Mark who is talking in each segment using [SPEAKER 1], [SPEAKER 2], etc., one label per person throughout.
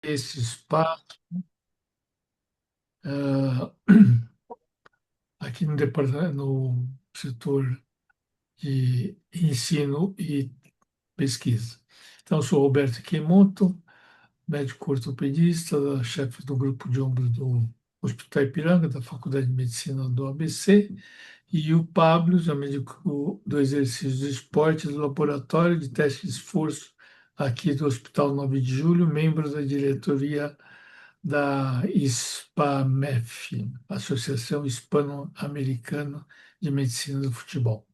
[SPEAKER 1] esse espaço ah, aqui no departamento, no setor de ensino e pesquisa. Então, sou Roberto Kemoto, médico ortopedista, chefe do grupo de ombro do Hospital Ipiranga, da Faculdade de Medicina do ABC, e o Pablo, já médico do exercício do esporte do Laboratório de Teste de Esforço aqui do Hospital 9 de Julho, membro da diretoria da SPAMEF, Associação Hispano-Americana de Medicina do Futebol.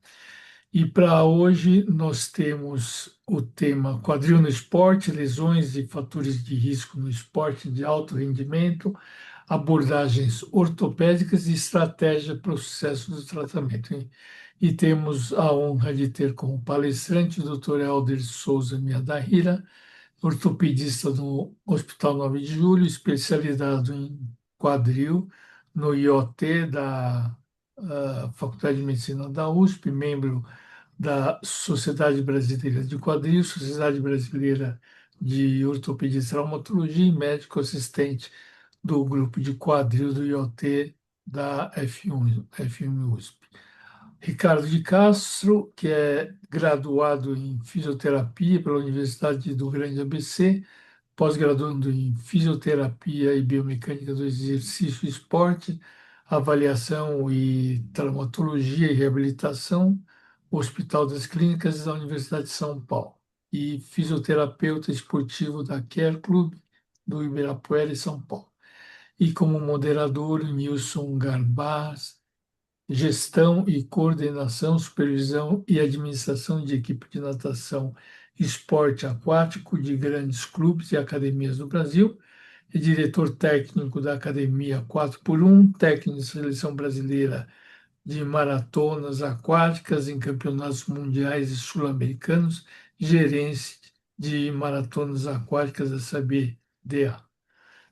[SPEAKER 1] E para hoje nós temos o tema quadril no esporte, lesões e fatores de risco no esporte de alto rendimento, abordagens ortopédicas e estratégia para o sucesso do tratamento. E temos a honra de ter como palestrante o Dr. Helder Souza Miyadahira, ortopedista no Hospital 9 de Julho, especializado em quadril no IoT da Faculdade de Medicina da USP, membro da Sociedade Brasileira de Quadril, Sociedade Brasileira de Ortopedia e Traumatologia e médico assistente do grupo de quadril do IoT da F1 USP. Ricardo de Castro, que é graduado em fisioterapia pela Universidade do Grande ABC, pós-graduando em fisioterapia e biomecânica do exercício e esporte, avaliação e traumatologia e reabilitação, Hospital das Clínicas da Universidade de São Paulo, e fisioterapeuta esportivo da Care Club do Ibirapuera e São Paulo. E como moderador, Nilson Garbaz, gestão e coordenação, supervisão e administração de equipe de natação e esporte aquático de grandes clubes e academias do Brasil, é diretor técnico da Academia 4x1, técnico de seleção brasileira de maratonas aquáticas em campeonatos mundiais e sul-americanos, gerente de maratonas aquáticas da CBDA.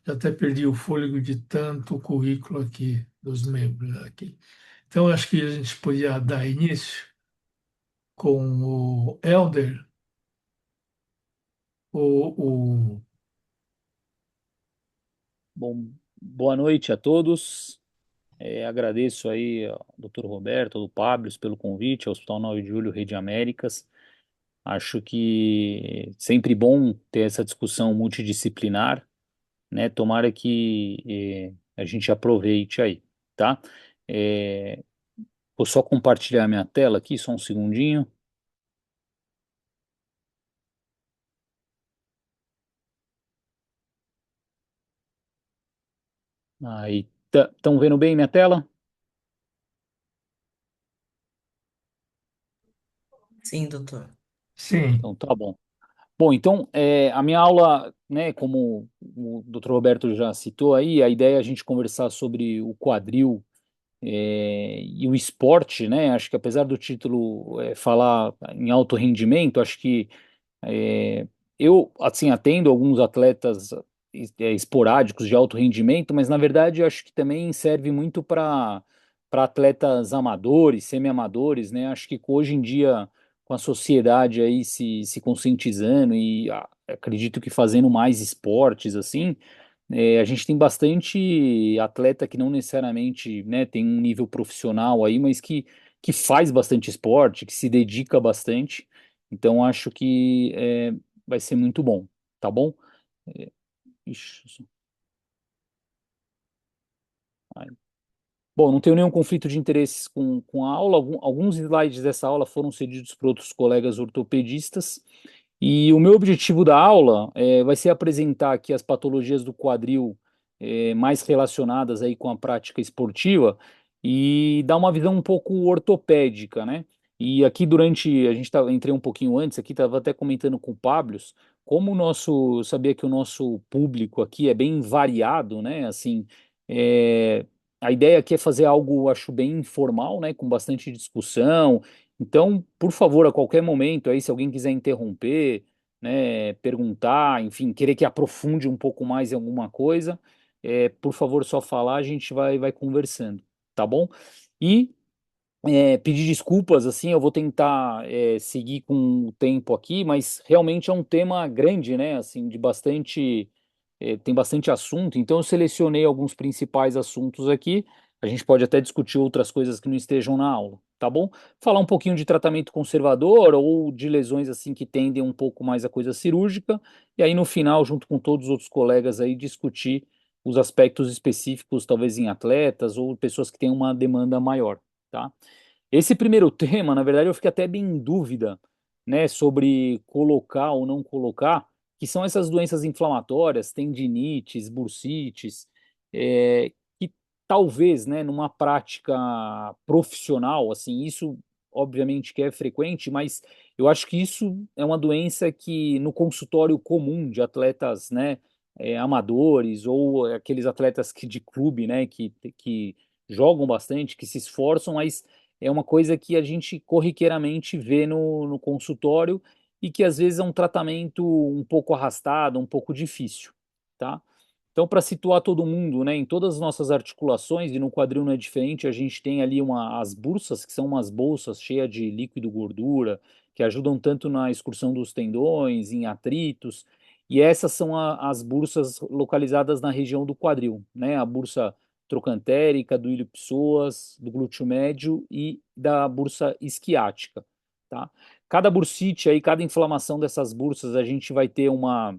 [SPEAKER 1] Já até perdi o fôlego de tanto currículo aqui dos membros aqui. Então, acho que a gente podia dar início com o Elder, o...
[SPEAKER 2] Bom, boa noite a todos. Agradeço aí ao Dr. Roberto, ao Pablo pelo convite ao Hospital 9 de Julho, Rede Américas. Acho que sempre bom ter essa discussão multidisciplinar, né? Tomara que a gente aproveite aí, tá? É, Vou só compartilhar minha tela aqui, só um segundinho. Aí, estão vendo bem minha tela?
[SPEAKER 3] Sim, doutor.
[SPEAKER 1] Sim,
[SPEAKER 2] Então tá bom. Bom, então, a minha aula, né, como o Dr. Roberto já citou aí, a ideia é a gente conversar sobre o quadril e o esporte, né? Acho que apesar do título falar em alto rendimento, acho que é, eu, assim, atendo alguns atletas esporádicos de alto rendimento, mas na verdade eu acho que também serve muito para atletas amadores, semi-amadores, né? Acho que hoje em dia, com a sociedade aí se conscientizando e acredito que fazendo mais esportes, assim, a gente tem bastante atleta que não necessariamente, né, tem um nível profissional aí, mas que faz bastante esporte, que se dedica bastante. Então acho que vai ser muito bom, tá bom? É, ixi, ai. Bom, não tenho nenhum conflito de interesses com a aula. Alguns slides dessa aula foram cedidos por outros colegas ortopedistas. E o meu objetivo da aula vai ser apresentar aqui as patologias do quadril mais relacionadas aí com a prática esportiva e dar uma visão um pouco ortopédica, né? E aqui a gente entrei um pouquinho antes, aqui estava até comentando com o Pablo, como eu sabia que o nosso público aqui é bem variado, né? Assim, é, a ideia aqui é fazer algo, acho, bem informal, né? Com bastante discussão. Então, por favor, a qualquer momento aí, se alguém quiser interromper, né, perguntar, enfim, querer que aprofunde um pouco mais em alguma coisa, por favor, só falar, a gente vai conversando, tá bom? E pedir desculpas, assim, eu vou tentar seguir com o tempo aqui, mas realmente é um tema grande, né, assim, de bastante tem bastante assunto, então eu selecionei alguns principais assuntos aqui. A gente pode até discutir outras coisas que não estejam na aula, tá bom? Falar um pouquinho de tratamento conservador ou de lesões assim que tendem um pouco mais à coisa cirúrgica, e aí no final, junto com todos os outros colegas aí, discutir os aspectos específicos, talvez em atletas ou pessoas que têm uma demanda maior, tá? Esse primeiro tema, na verdade, eu fiquei até bem em dúvida, né, sobre colocar ou não colocar, que são essas doenças inflamatórias, tendinites, bursites, que talvez, né, numa prática profissional, assim, isso obviamente que é frequente, mas eu acho que isso é uma doença que no consultório comum de atletas, né, amadores ou aqueles atletas que de clube, né, que jogam bastante, que se esforçam, mas é uma coisa que a gente corriqueiramente vê no consultório e que às vezes é um tratamento um pouco arrastado, um pouco difícil, tá? Então, para situar todo mundo, né, em todas as nossas articulações, e no quadril não é diferente, a gente tem ali as bursas, que são umas bolsas cheias de líquido gordura, que ajudam tanto na excursão dos tendões, em atritos, e essas são as bursas localizadas na região do quadril, né? A bursa trocantérica, do ilho-psoas, do glúteo médio e da bursa isquiática, tá? Cada bursite aí, cada inflamação dessas bursas, a gente vai ter uma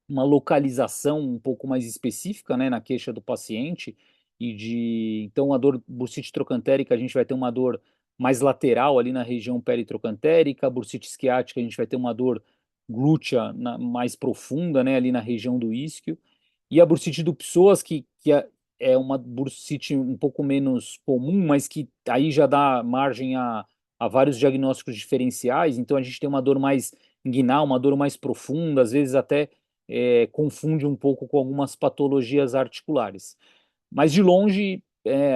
[SPEAKER 2] localização um pouco mais específica, né, na queixa do paciente então a dor bursite trocantérica a gente vai ter uma dor mais lateral ali na região peritrocantérica, a bursite isquiática a gente vai ter uma dor glútea mais profunda, né, ali na região do isquio, e a bursite do psoas que é uma bursite um pouco menos comum, mas que aí já dá margem a vários diagnósticos diferenciais, então a gente tem uma dor mais inguinal, uma dor mais profunda, às vezes até confunde um pouco com algumas patologias articulares. Mas de longe,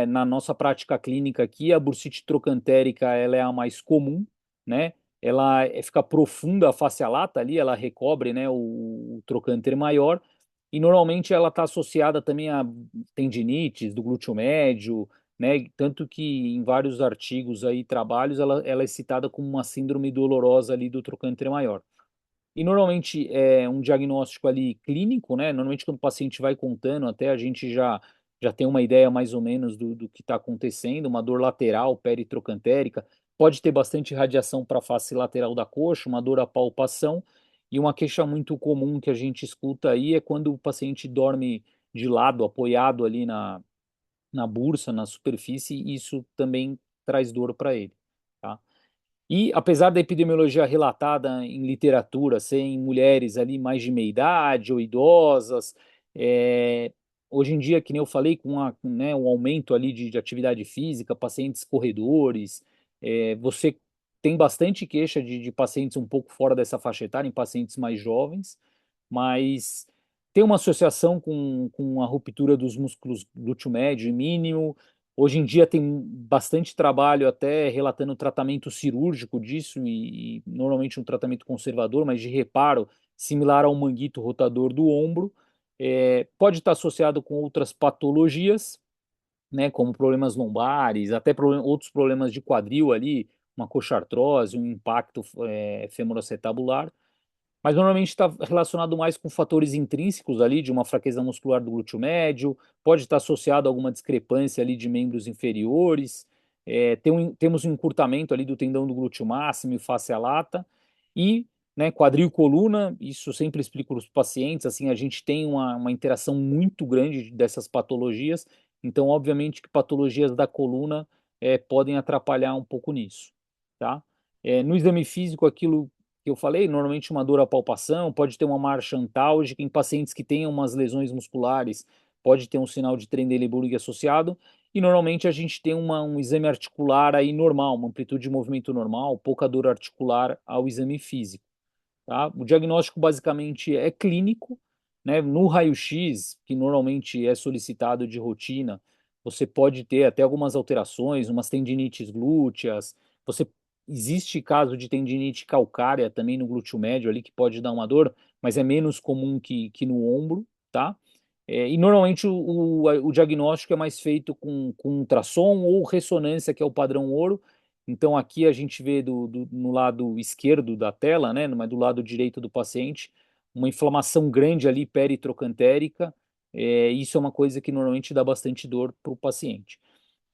[SPEAKER 2] na nossa prática clínica aqui, a bursite trocantérica ela é a mais comum, né? Ela fica profunda a face lata ali, ela recobre, né, o trocânter maior, e normalmente ela está associada também a tendinites do glúteo médio, né? Tanto que em vários artigos aí, trabalhos, ela é citada como uma síndrome dolorosa ali do trocânter maior. E normalmente é um diagnóstico ali clínico, né? Normalmente quando o paciente vai contando, até a gente já tem uma ideia mais ou menos do que está acontecendo, uma dor lateral, peritrocantérica, pode ter bastante radiação para a face lateral da coxa, uma dor à palpação, e uma queixa muito comum que a gente escuta aí é quando o paciente dorme de lado, apoiado ali na bursa, na superfície, e isso também traz dor para ele, tá? E apesar da epidemiologia relatada em literatura ser em mulheres ali mais de meia idade ou idosas, é, hoje em dia, que nem eu falei, né, um aumento ali de atividade física, pacientes corredores, você tem bastante queixa de pacientes um pouco fora dessa faixa etária, em pacientes mais jovens, mas tem uma associação com a ruptura dos músculos glúteo médio e mínimo. Hoje em dia tem bastante trabalho até relatando o tratamento cirúrgico disso e normalmente um tratamento conservador, mas de reparo, similar ao manguito rotador do ombro. Pode estar associado com outras patologias, né, como problemas lombares, até outros problemas de quadril ali, uma coxartrose, um impacto femoroacetabular, mas normalmente está relacionado mais com fatores intrínsecos ali, de uma fraqueza muscular do glúteo médio, pode estar associado a alguma discrepância ali de membros inferiores, temos um encurtamento ali do tendão do glúteo máximo e face lata, e né, quadril e coluna, isso eu sempre explico para os pacientes, assim, a gente tem uma interação muito grande dessas patologias, então obviamente que patologias da coluna podem atrapalhar um pouco nisso, tá? No exame físico, aquilo que eu falei, normalmente uma dor à palpação, pode ter uma marcha antálgica, em pacientes que tenham umas lesões musculares, pode ter um sinal de Trendelenburg associado, e normalmente a gente tem um exame articular aí normal, uma amplitude de movimento normal, pouca dor articular ao exame físico. Tá? O diagnóstico basicamente é clínico, né? No raio-x, que normalmente é solicitado de rotina, você pode ter até algumas alterações, umas tendinites glúteas, você existe caso de tendinite calcárea também no glúteo médio ali que pode dar uma dor, mas é menos comum que no ombro, tá? E normalmente o diagnóstico é mais feito com ultrassom ou ressonância, que é o padrão ouro. Então aqui a gente vê no lado esquerdo da tela, né, mas do lado direito do paciente, uma inflamação grande ali peritrocantérica, isso é uma coisa que normalmente dá bastante dor para o paciente.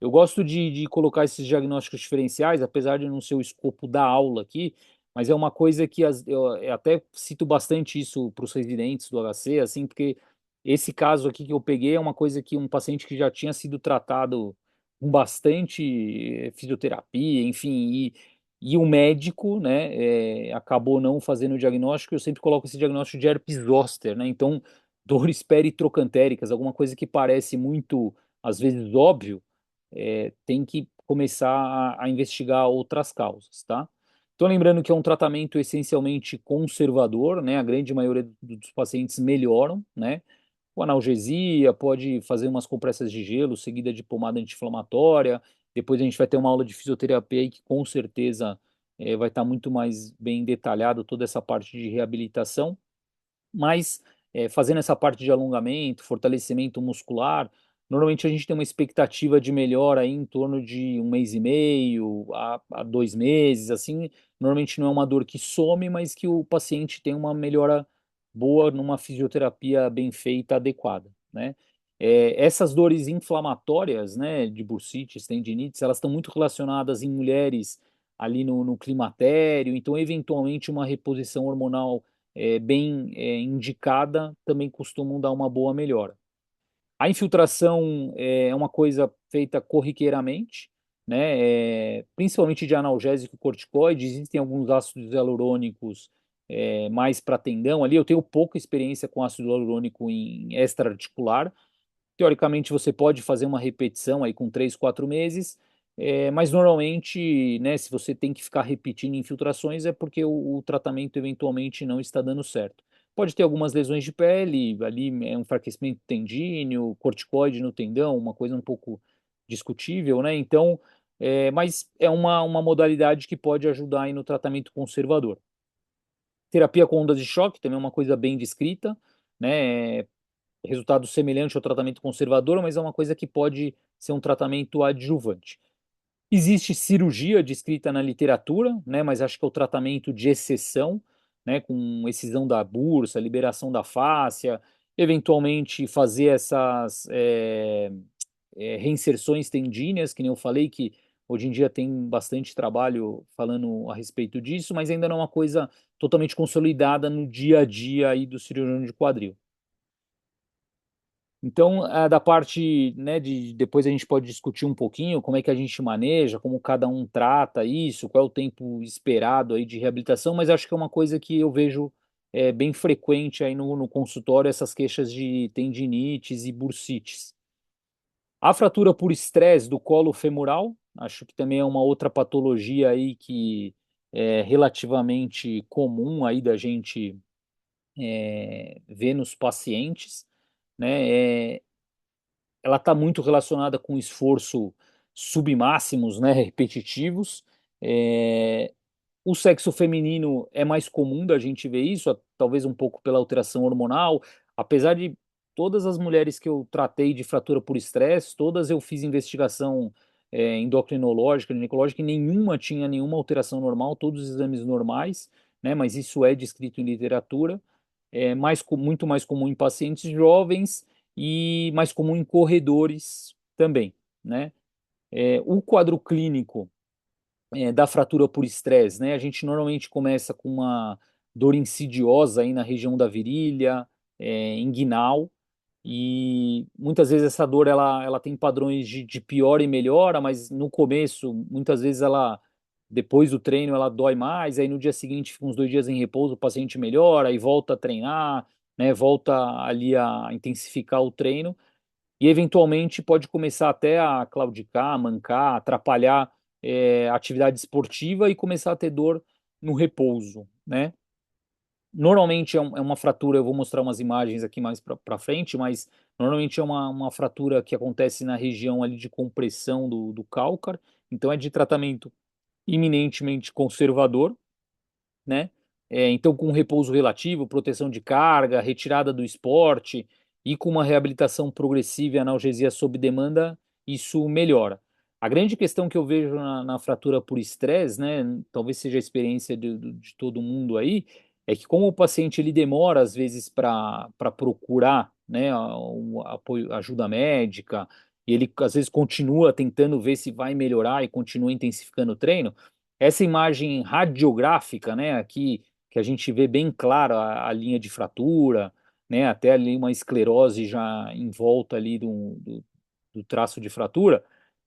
[SPEAKER 2] Eu gosto de colocar esses diagnósticos diferenciais, apesar de não ser o escopo da aula aqui, mas é uma coisa que eu até cito bastante isso para os residentes do HC, assim, porque esse caso aqui que eu peguei é uma coisa que um paciente que já tinha sido tratado com bastante fisioterapia, enfim, e o médico, né, acabou não fazendo o diagnóstico. Eu sempre coloco esse diagnóstico de herpes zoster, né, então dores peritrocantéricas, alguma coisa que parece muito, às vezes, óbvio, tem que começar a investigar outras causas, tá? Então, lembrando que é um tratamento essencialmente conservador, né? A grande maioria dos pacientes melhoram, né? Com analgesia, pode fazer umas compressas de gelo seguida de pomada anti-inflamatória. Depois a gente vai ter uma aula de fisioterapia aí que com certeza vai estar muito mais bem detalhado toda essa parte de reabilitação. Mas fazendo essa parte de alongamento, fortalecimento muscular, normalmente a gente tem uma expectativa de melhora aí em torno de um mês e meio a 2 meses, assim. Normalmente não é uma dor que some, mas que o paciente tem uma melhora boa numa fisioterapia bem feita, adequada, né? Essas dores inflamatórias, né, de bursites, tendinites, elas estão muito relacionadas em mulheres ali no climatério, então eventualmente uma reposição hormonal bem indicada também costumam dar uma boa melhora. A infiltração é uma coisa feita corriqueiramente, né? Principalmente de analgésico corticoide. Existem alguns ácidos hialurônicos mais para tendão ali. Eu tenho pouca experiência com ácido hialurônico em extraarticular. Teoricamente, você pode fazer uma repetição aí com 3, 4 meses, mas normalmente, né, se você tem que ficar repetindo infiltrações, é porque o tratamento eventualmente não está dando certo. Pode ter algumas lesões de pele, ali é um enfraquecimento tendíneo, corticoide no tendão, uma coisa um pouco discutível, né? Então, mas é uma modalidade que pode ajudar aí no tratamento conservador. Terapia com ondas de choque também é uma coisa bem descrita, né? Resultado semelhante ao tratamento conservador, mas é uma coisa que pode ser um tratamento adjuvante. Existe cirurgia descrita na literatura, né, mas acho que é o tratamento de exceção, né, com excisão da bursa, liberação da fáscia, eventualmente fazer essas reinserções tendíneas, que nem eu falei, que hoje em dia tem bastante trabalho falando a respeito disso, mas ainda não é uma coisa totalmente consolidada no dia a dia aí do cirurgião de quadril. Então, da parte, né, de depois a gente pode discutir um pouquinho como é que a gente maneja, como cada um trata isso, qual é o tempo esperado aí de reabilitação, mas acho que é uma coisa que eu vejo bem frequente aí no consultório, essas queixas de tendinites e bursites. A fratura por estresse do colo femoral, acho que também é uma outra patologia aí que é relativamente comum aí da gente ver nos pacientes, né? Ela está muito relacionada com esforço submáximos, né, repetitivos. É, o sexo feminino é mais comum da gente ver isso, talvez um pouco pela alteração hormonal, apesar de todas as mulheres que eu tratei de fratura por estresse, todas eu fiz investigação endocrinológica, ginecológica, e nenhuma tinha nenhuma alteração normal, todos os exames normais, né, mas isso é descrito em literatura, muito mais comum em pacientes jovens e mais comum em corredores também, né? O quadro clínico da fratura por estresse, né? A gente normalmente começa com uma dor insidiosa aí na região da virilha, inguinal, e muitas vezes essa dor ela tem padrões de pior e melhora, mas no começo, muitas vezes depois do treino ela dói mais, aí no dia seguinte fica uns 2 dias em repouso, o paciente melhora e volta a treinar, né? Volta ali a intensificar o treino e eventualmente pode começar até a claudicar, mancar, atrapalhar a atividade esportiva e começar a ter dor no repouso, né? Normalmente é uma fratura, eu vou mostrar umas imagens aqui mais para frente, mas normalmente é uma fratura que acontece na região ali de compressão do cálcar, então é de tratamento eminentemente conservador, né? Então, com repouso relativo, proteção de carga, retirada do esporte e com uma reabilitação progressiva e analgesia sob demanda, isso melhora. A grande questão que eu vejo na fratura por estresse, né? Talvez seja a experiência de todo mundo aí, é que como o paciente ele demora às vezes para procurar, né, um apoio, ajuda médica, e ele às vezes continua tentando ver se vai melhorar e continua intensificando o treino, essa imagem radiográfica, né, aqui que a gente vê bem clara a linha de fratura, né, até ali uma esclerose já em volta ali do traço de fratura,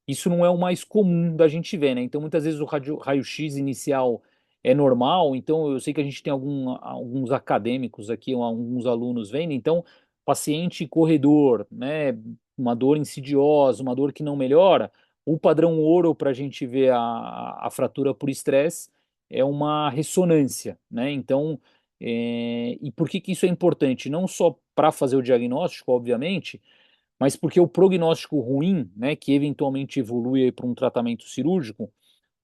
[SPEAKER 2] isso não é o mais comum da gente ver, né? Então, muitas vezes o raio-x inicial é normal, então eu sei que a gente tem alguns acadêmicos aqui, alguns alunos vendo, então, paciente corredor, né? Uma dor insidiosa, uma dor que não melhora, o padrão ouro para a gente ver a fratura por estresse é uma ressonância, né? Então, e por que que isso é importante? Não só para fazer o diagnóstico, obviamente, mas porque o prognóstico ruim, né, que eventualmente evolui para um tratamento cirúrgico,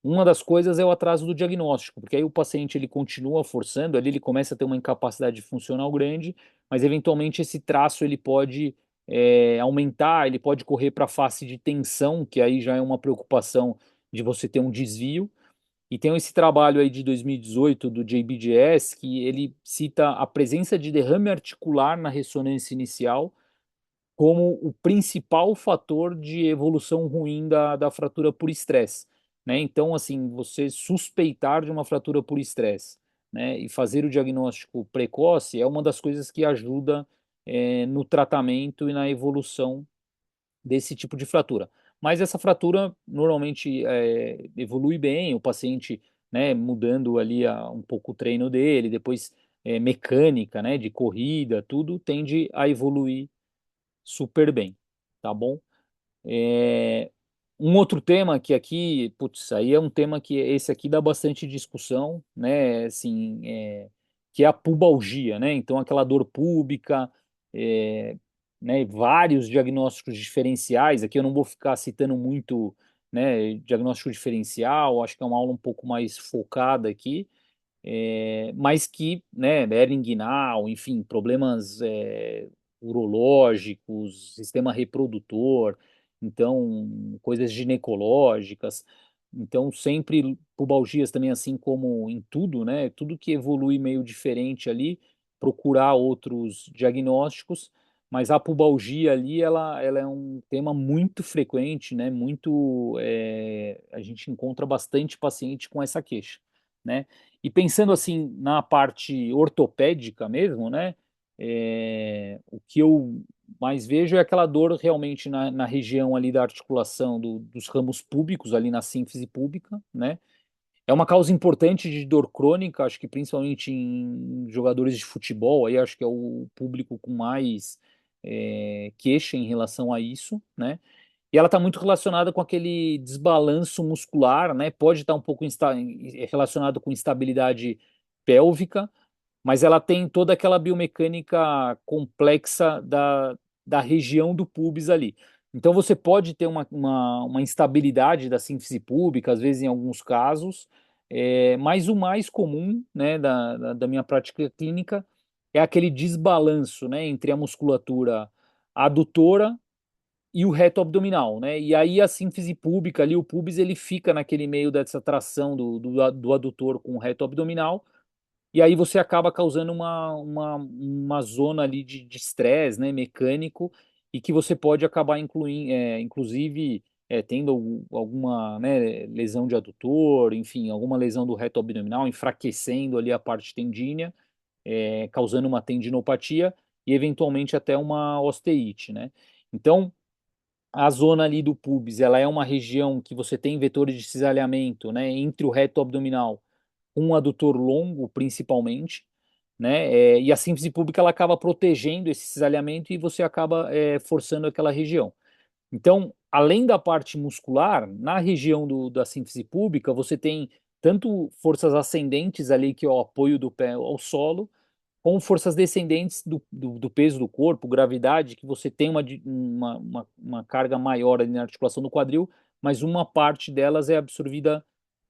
[SPEAKER 2] uma das coisas é o atraso do diagnóstico, porque aí o paciente ele continua forçando, ali ele começa a ter uma incapacidade funcional grande, mas eventualmente esse traço ele pode aumentar, ele pode correr para a face de tensão, que aí já é uma preocupação de você ter um desvio. E tem esse trabalho aí de 2018 do JBJS, que ele cita a presença de derrame articular na ressonância inicial como o principal fator de evolução ruim da fratura por estresse, né? Então, assim, você suspeitar de uma fratura por estresse, né, e fazer o diagnóstico precoce é uma das coisas que ajuda no tratamento e na evolução desse tipo de fratura. Mas essa fratura normalmente evolui bem, o paciente, né, mudando ali um pouco o treino dele, depois mecânica, né, de corrida, tudo tende a evoluir super bem, tá bom? É, um outro tema que aqui, putz, aí é um tema que esse aqui dá bastante discussão, né? Assim, que é a pubalgia, né? Então, aquela dor púbica, né? Vários diagnósticos diferenciais. Aqui eu não vou ficar citando muito, né? Diagnóstico diferencial. Acho que é uma aula um pouco mais focada aqui, mas que, né, hernia inguinal, enfim, problemas urológicos, sistema reprodutor, então, coisas ginecológicas, então, sempre pubalgias também, assim como em tudo, né, tudo que evolui meio diferente ali, procurar outros diagnósticos, mas a pubalgia ali, ela é um tema muito frequente, né, muito, a gente encontra bastante paciente com essa queixa, né, e pensando assim na parte ortopédica mesmo, né? O que eu mais vejo é aquela dor realmente na região ali da articulação dos ramos púbicos, ali na sínfise púbica, né? É uma causa importante de dor crônica, acho que principalmente em jogadores de futebol, aí acho que é o público com mais queixa em relação a isso, né? E ela está muito relacionada com aquele desbalanço muscular, né? Pode estar um pouco relacionado com instabilidade pélvica, mas ela tem toda aquela biomecânica complexa da região do pubis ali. Então você pode ter uma instabilidade da sínfise púbica, às vezes em alguns casos, mas o mais comum, né, da minha prática clínica é aquele desbalanço, né, entre a musculatura adutora e o reto abdominal, né? E aí a sínfise púbica ali, o pubis, ele fica naquele meio dessa tração do adutor com o reto abdominal, e aí você acaba causando uma zona ali de estresse, né, mecânico, e que você pode acabar inclusive, tendo alguma, né, lesão de adutor, enfim, alguma lesão do reto abdominal, enfraquecendo ali a parte tendínea, causando uma tendinopatia e eventualmente até uma osteite, né? Então, a zona ali do pubis, ela é uma região que você tem vetores de cisalhamento, né, entre o reto abdominal com o adutor longo, principalmente, né, e a síntese púbica ela acaba protegendo esse cisalhamento e você acaba forçando aquela região. Então, além da parte muscular, na região da síntese púbica, você tem tanto forças ascendentes ali, que é o apoio do pé ao solo, com forças descendentes do peso do corpo, gravidade, que você tem uma carga maior ali na articulação do quadril, mas uma parte delas é absorvida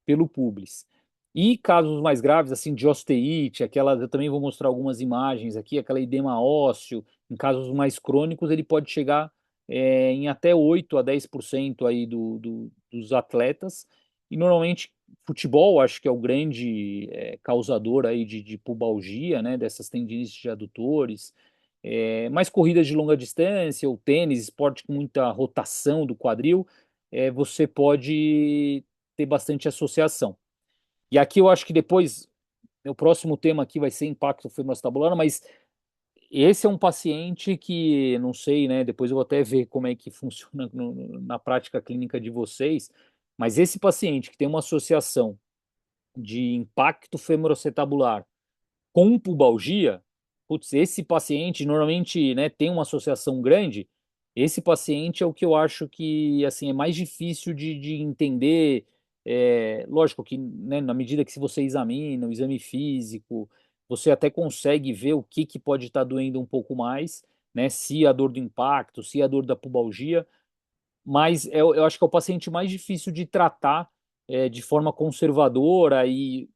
[SPEAKER 2] pelo pubis. E casos mais graves, assim, de osteite, aquelas, eu também vou mostrar algumas imagens aqui, aquela edema ósseo, em casos mais crônicos, ele pode chegar em até 8 a 10% aí dos atletas, e normalmente futebol, acho que é o grande causador aí de pubalgia, né, dessas tendinites de adutores, mais corridas de longa distância, ou tênis, esporte com muita rotação do quadril, você pode ter bastante associação. E aqui eu acho que depois, o próximo tema aqui vai ser impacto femoroacetabular, mas esse é um paciente que, não sei, né? Depois eu vou até ver como é que funciona na prática clínica de vocês, mas esse paciente que tem uma associação de impacto femoroacetabular com pubalgia, putz, esse paciente normalmente, né, tem uma associação grande. Esse paciente é o que eu acho que assim é mais difícil de entender. Lógico que, né, na medida que se você examina o exame físico, você até consegue ver o que, que pode estar doendo um pouco mais, né? Se a dor do impacto, se a dor da pubalgia, mas eu acho que é o paciente mais difícil de tratar de forma conservadora e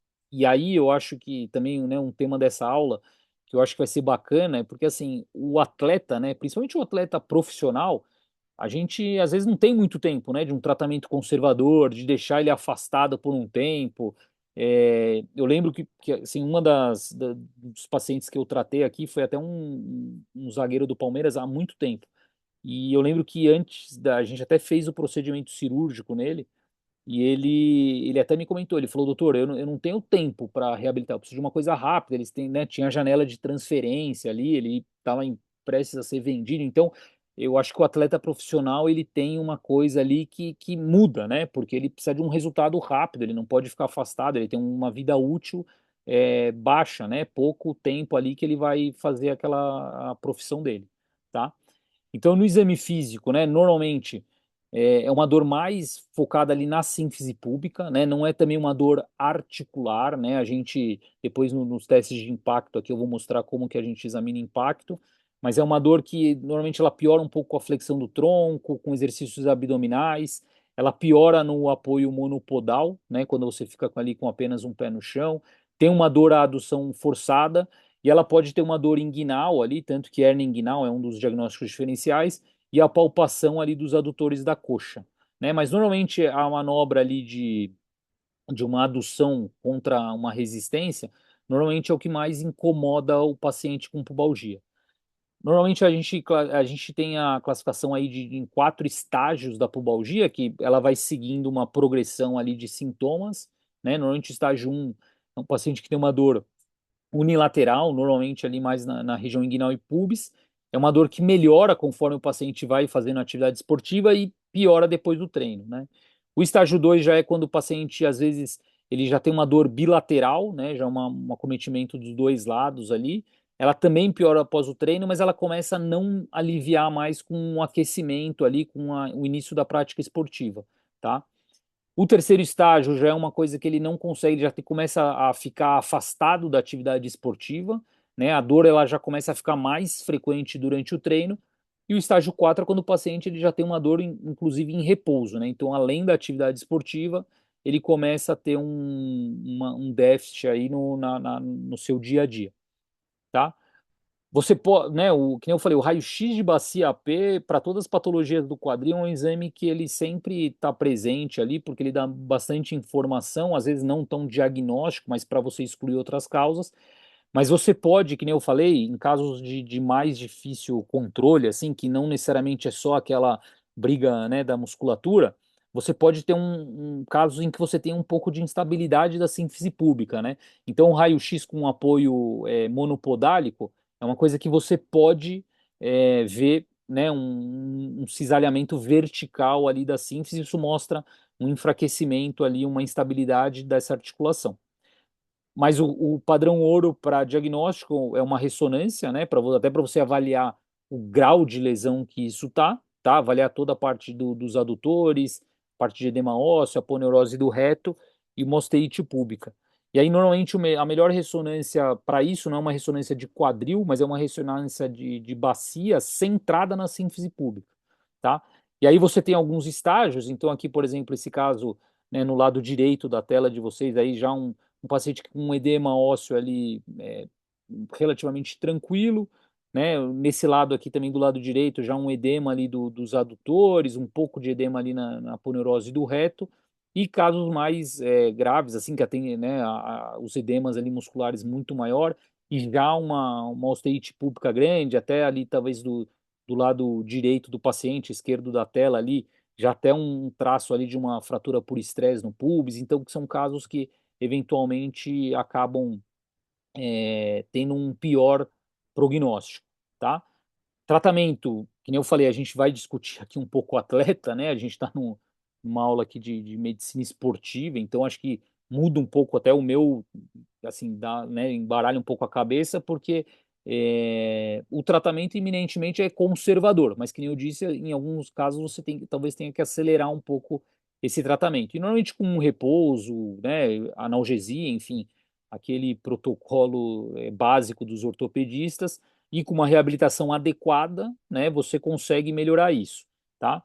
[SPEAKER 2] aí eu acho que também, né, um tema dessa aula que eu acho que vai ser bacana é porque assim o atleta, né, principalmente o atleta profissional, a gente às vezes não tem muito tempo, né, de um tratamento conservador, de deixar ele afastado por um tempo. Eu lembro que assim, dos pacientes que eu tratei aqui foi até um zagueiro do Palmeiras há muito tempo. E eu lembro que a gente até fez o procedimento cirúrgico nele, e ele até me comentou, ele falou, doutor, eu não tenho tempo para reabilitar, eu preciso de uma coisa rápida, eles têm, né, tinha a janela de transferência ali, ele estava prestes a ser vendido, então eu acho que o atleta profissional, ele tem uma coisa ali que muda, né, porque ele precisa de um resultado rápido, ele não pode ficar afastado, ele tem uma vida útil baixa, né, pouco tempo ali que ele vai fazer a profissão dele, tá? Então, no exame físico, né, normalmente é uma dor mais focada ali na sínfise púbica, né, não é também uma dor articular, né, a gente, depois nos testes de impacto aqui eu vou mostrar como que a gente examina impacto, mas é uma dor que normalmente ela piora um pouco com a flexão do tronco, com exercícios abdominais, ela piora no apoio monopodal, né, quando você fica ali com apenas um pé no chão, tem uma dor à adução forçada, e ela pode ter uma dor inguinal ali, tanto que hernia inguinal é um dos diagnósticos diferenciais, e a palpação ali dos adutores da coxa, né? Mas normalmente a manobra ali de uma adução contra uma resistência, normalmente é o que mais incomoda o paciente com pubalgia. Normalmente a gente tem a classificação aí em 4 estágios da pubalgia, que ela vai seguindo uma progressão ali de sintomas, né? Normalmente o estágio 1 é um paciente que tem uma dor unilateral, normalmente ali mais na região inguinal e pubis. É uma dor que melhora conforme o paciente vai fazendo atividade esportiva e piora depois do treino, né? O estágio 2 já é quando o paciente, às vezes, ele já tem uma dor bilateral, né? Já um acometimento dos dois lados ali. Ela também piora após o treino, mas ela começa a não aliviar mais com o aquecimento ali, com o início da prática esportiva, tá? O terceiro estágio já é uma coisa que ele não consegue, começa a ficar afastado da atividade esportiva, né? A dor ela já começa a ficar mais frequente durante o treino. E o estágio 4 é quando o paciente ele já tem uma dor, inclusive em repouso, né? Então, além da atividade esportiva, ele começa a ter um déficit aí no seu dia a dia, tá? Você pode, né, que nem eu falei, o raio-x de bacia AP para todas as patologias do quadril é um exame que ele sempre está presente ali, porque ele dá bastante informação, às vezes não tão diagnóstico, mas para você excluir outras causas. Mas você pode, que nem eu falei, em casos de mais difícil controle, assim, que não necessariamente é só aquela briga, né, da musculatura, você pode ter um caso em que você tem um pouco de instabilidade da síntese pública, né? Então, o raio-x com apoio monopodálico é uma coisa que você pode ver, né, um cisalhamento vertical ali da síntese, isso mostra um enfraquecimento ali, uma instabilidade dessa articulação. Mas o padrão ouro para diagnóstico é uma ressonância, né? Até para você avaliar o grau de lesão que isso tá? Avaliar toda a parte dos adutores, parte de edema ósseo, aponeurose do reto e mosteite púbica. E aí, normalmente, a melhor ressonância para isso não é uma ressonância de quadril, mas é uma ressonância de bacia centrada na sínfise púbica, tá? E aí você tem alguns estágios, então aqui, por exemplo, esse caso, né, no lado direito da tela de vocês, aí já um paciente com um edema ósseo ali relativamente tranquilo, né? Nesse lado aqui também do lado direito, já um edema ali dos adutores, um pouco de edema ali na aponeurose do reto, E casos mais graves, assim, que tem, né, os edemas ali musculares muito maior, e já uma osteite púbica grande, até ali talvez do lado direito do paciente, esquerdo da tela ali, já até um traço ali de uma fratura por estresse no pubis, então que são casos que eventualmente acabam tendo um pior prognóstico, tá? Tratamento, que nem eu falei, a gente vai discutir aqui um pouco o atleta, né? A gente está numa aula aqui de medicina esportiva, então acho que muda um pouco até o meu, assim, dá, né, embaralha um pouco a cabeça, porque o tratamento eminentemente é conservador, mas que nem eu disse, em alguns casos você talvez tenha que acelerar um pouco esse tratamento. E normalmente com um repouso, né, analgesia, enfim, aquele protocolo básico dos ortopedistas, e com uma reabilitação adequada, né, você consegue melhorar isso, tá?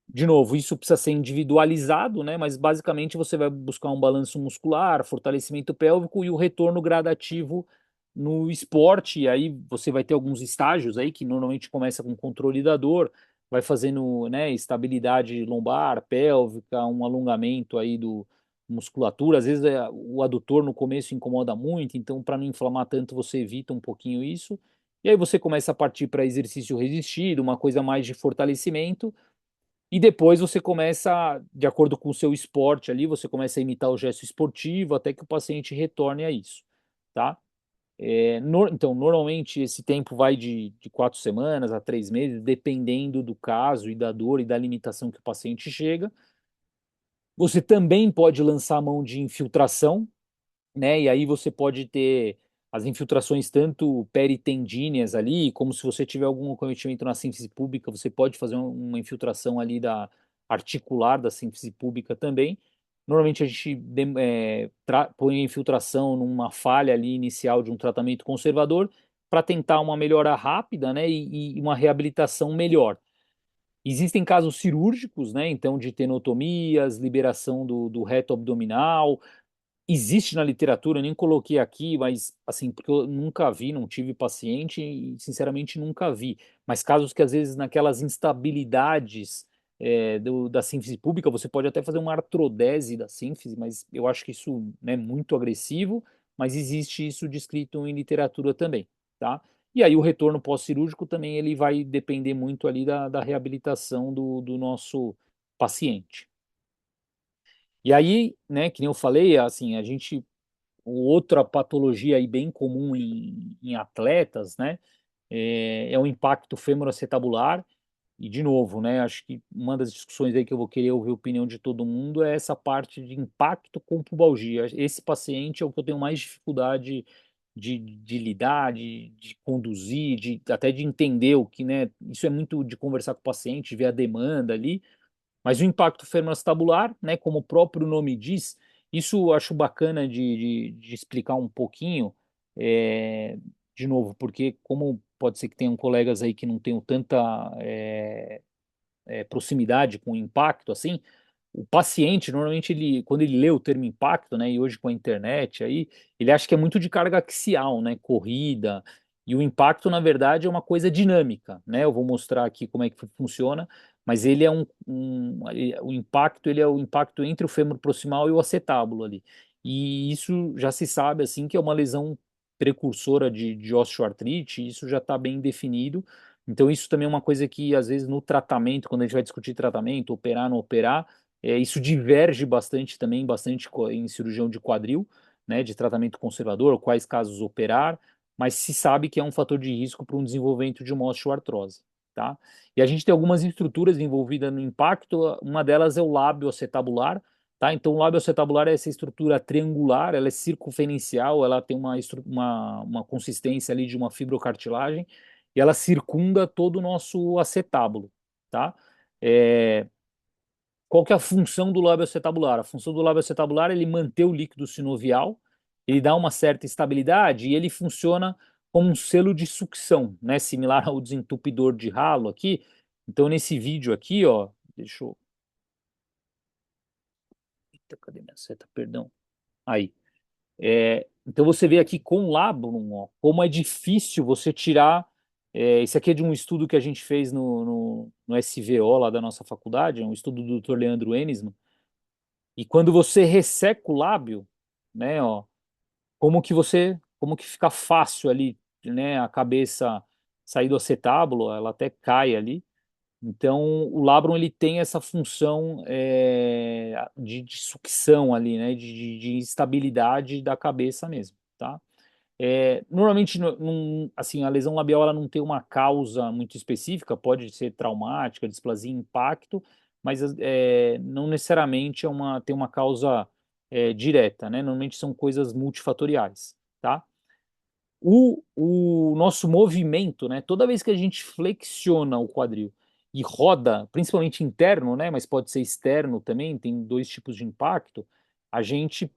[SPEAKER 2] De novo, isso precisa ser individualizado, né, mas basicamente você vai buscar um balanço muscular, fortalecimento pélvico e o retorno gradativo no esporte, e aí você vai ter alguns estágios aí que normalmente começa com controle da dor, vai fazendo, né, estabilidade lombar, pélvica, um alongamento aí do musculatura, às vezes o adutor no começo incomoda muito, então para não inflamar tanto você evita um pouquinho isso, e aí você começa a partir para exercício resistido, uma coisa mais de fortalecimento, e depois você começa, de acordo com o seu esporte ali, você começa a imitar o gesto esportivo até que o paciente retorne a isso, tá? Então, normalmente esse tempo vai de 4 semanas a 3 meses, dependendo do caso e da dor e da limitação que o paciente chega. Você também pode lançar a mão de infiltração, né? E aí você pode ter as infiltrações tanto peritendíneas ali, como se você tiver algum acometimento na síntese pública, você pode fazer uma infiltração ali da articular da síntese pública também. Normalmente a gente põe a infiltração numa falha ali inicial de um tratamento conservador para tentar uma melhora rápida, né, e uma reabilitação melhor. Existem casos cirúrgicos, né, então de tenotomias, liberação do reto abdominal, existe na literatura, nem coloquei aqui, mas assim, porque eu nunca vi, não tive paciente e sinceramente nunca vi. Mas casos que às vezes naquelas instabilidades da sínfise pública, você pode até fazer uma artrodese da sínfise, mas eu acho que isso é muito agressivo, mas existe isso descrito em literatura também, tá? E aí o retorno pós-cirúrgico também ele vai depender muito ali da reabilitação do nosso paciente. E aí, né, que nem eu falei, assim, a gente outra patologia aí bem comum em atletas, né, é o impacto femoroacetabular. E de novo, né, acho que uma das discussões aí que eu vou querer ouvir a opinião de todo mundo é essa parte de impacto com pubalgia. Esse paciente é o que eu tenho mais dificuldade de lidar, de conduzir, até de entender o que, né, isso é muito de conversar com o paciente, ver a demanda ali, mas o impacto femoroacetabular, né, como o próprio nome diz, isso eu acho bacana de explicar um pouquinho, é, de novo, porque como pode ser que tenham colegas aí que não tenham tanta proximidade com o impacto, assim, o paciente, normalmente, quando ele lê o termo impacto, né, e hoje com a internet aí, ele acha que é muito de carga axial, né, corrida, e o impacto, na verdade, é uma coisa dinâmica, né, eu vou mostrar aqui como é que funciona, mas ele é o impacto, ele é o impacto entre o fêmur proximal e o acetábulo ali, e isso já se sabe, assim, que é uma lesão precursora de osteoartrite, isso já está bem definido, então isso também é uma coisa que, às vezes, no tratamento, quando a gente vai discutir tratamento, operar, não operar, isso diverge bastante também, bastante em cirurgião de quadril, né, de tratamento conservador, quais casos operar, mas se sabe que é um fator de risco para um desenvolvimento de uma osteoartrose, tá? E a gente tem algumas estruturas envolvidas no impacto, uma delas é o lábio acetabular, tá? Então o lábio acetabular é essa estrutura triangular, ela é circunferencial, ela tem uma consistência ali de uma fibrocartilagem, e ela circunda todo o nosso acetábulo, tá? É, qual que é a função do lábio acetabular? A função do lábio acetabular é ele manter o líquido sinovial, ele dá uma certa estabilidade e ele funciona como um selo de sucção, né? Similar ao desentupidor de ralo aqui. Então, nesse vídeo aqui, ó, deixa eu. Eita, cadê minha seta? Perdão. Aí. Então você vê aqui com o labrum, ó, como é difícil você tirar. Esse aqui é de um estudo que a gente fez no SVO lá da nossa faculdade, um estudo do Dr. Leandro Enisman. E quando você resseca o lábio, né, ó, como que fica fácil ali, né, a cabeça sair do acetábulo, ela até cai ali. Então, o labrum ele tem essa função de sucção ali, né, de estabilidade da cabeça mesmo, tá? Normalmente, assim, a lesão labial ela não tem uma causa muito específica, pode ser traumática, displasia, impacto, mas não necessariamente tem uma causa direta, né? Normalmente são coisas multifatoriais, tá? O nosso movimento, né? Toda vez que a gente flexiona o quadril e roda, principalmente interno, né? Mas pode ser externo também, tem dois tipos de impacto, a gente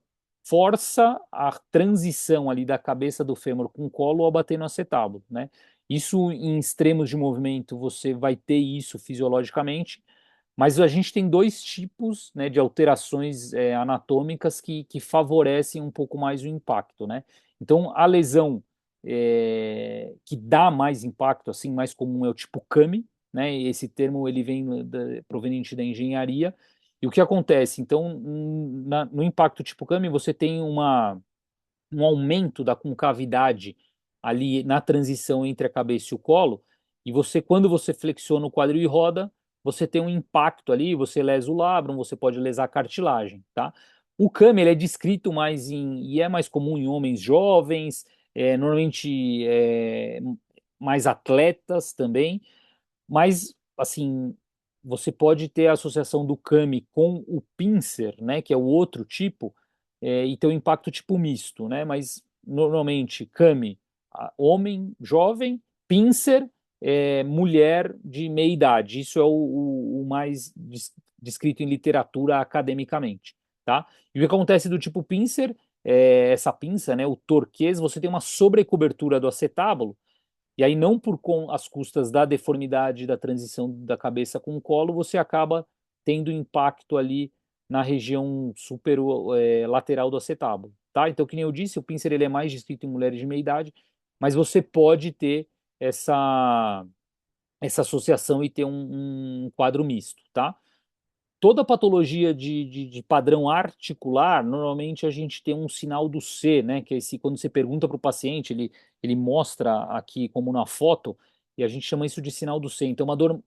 [SPEAKER 2] força a transição ali da cabeça do fêmur com o colo ao bater no acetábulo, né? Isso em extremos de movimento você vai ter isso fisiologicamente, mas a gente tem dois tipos, né, de alterações anatômicas que favorecem um pouco mais o impacto, né? Então, a lesão que dá mais impacto, assim, mais comum é o tipo CAMI, né? Esse termo ele vem proveniente da engenharia. E o que acontece? Então, no impacto tipo CAMI, você tem um aumento da concavidade ali na transição entre a cabeça e o colo, e você, quando você flexiona o quadril e roda, você tem um impacto ali, você lesa o labrum, você pode lesar a cartilagem, tá? O CAM, ele é descrito mais e é mais comum em homens jovens, normalmente mais atletas também, mas, assim, você pode ter a associação do Kami com o pincer, né, que é o outro tipo, e ter um impacto tipo misto, né, mas normalmente Kami, homem jovem, pincer, mulher de meia idade. Isso é o mais descrito em literatura academicamente, tá? E o que acontece do tipo pincer, essa pinça, né, o torquês, você tem uma sobrecobertura do acetábulo, e aí, não as custas da deformidade da transição da cabeça com o colo, você acaba tendo impacto ali na região super lateral do acetábulo, tá? Então, que nem eu disse, o pincer ele é mais descrito em mulheres de meia idade, mas você pode ter essa, essa associação e ter um quadro misto, tá? Toda patologia de padrão articular, normalmente a gente tem um sinal do C, né? Que é esse, quando você pergunta para o paciente, ele mostra aqui como na foto, e a gente chama isso de sinal do C. Então, uma dor,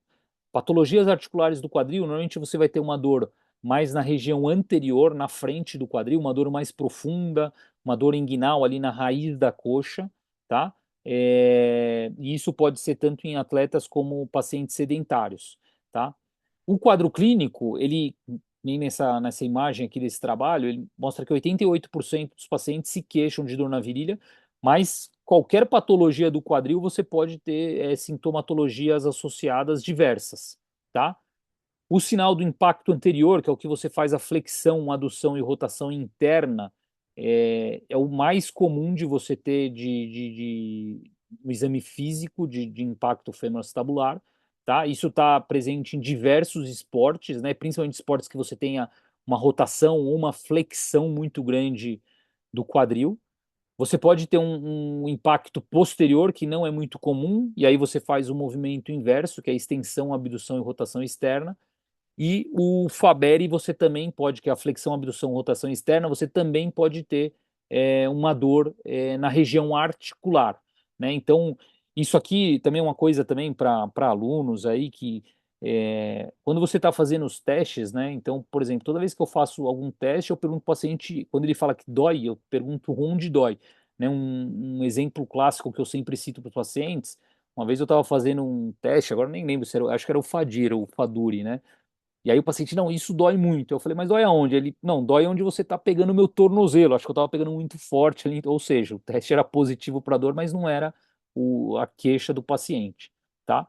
[SPEAKER 2] patologias articulares do quadril, normalmente você vai ter uma dor mais na região anterior, na frente do quadril, uma dor mais profunda, uma dor inguinal ali na raiz da coxa, tá? E isso pode ser tanto em atletas como pacientes sedentários, tá? O quadro clínico, ele, nem nessa imagem aqui desse trabalho, ele mostra que 88% dos pacientes se queixam de dor na virilha, mas qualquer patologia do quadril você pode ter sintomatologias associadas diversas, tá? O sinal do impacto anterior, que é o que você faz a flexão, adução e rotação interna, é o mais comum de você ter um exame físico de impacto femoroacetabular, tá? Isso está presente em diversos esportes, né? Principalmente esportes que você tenha uma rotação ou uma flexão muito grande do quadril. Você pode ter um impacto posterior que não é muito comum, e aí você faz o movimento inverso, que é a extensão, abdução e rotação externa. E o Fabry você também pode, que é a flexão, abdução, rotação externa, você também pode ter uma dor na região articular, né? Então, isso aqui também é uma coisa também para alunos aí que quando você está fazendo os testes, né? Então, por exemplo, toda vez que eu faço algum teste, eu pergunto para o paciente, quando ele fala que dói, eu pergunto onde dói, né? Um exemplo clássico que eu sempre cito para os pacientes, uma vez eu estava fazendo um teste, agora nem lembro se era, acho que era o Fadir, ou o Faduri, né? E aí o paciente, não, isso dói muito. Eu falei, mas dói aonde? Ele, não, dói onde você está pegando o meu tornozelo. Acho que eu estava pegando muito forte ali. Ou seja, o teste era positivo para dor, mas não era a queixa do paciente, tá?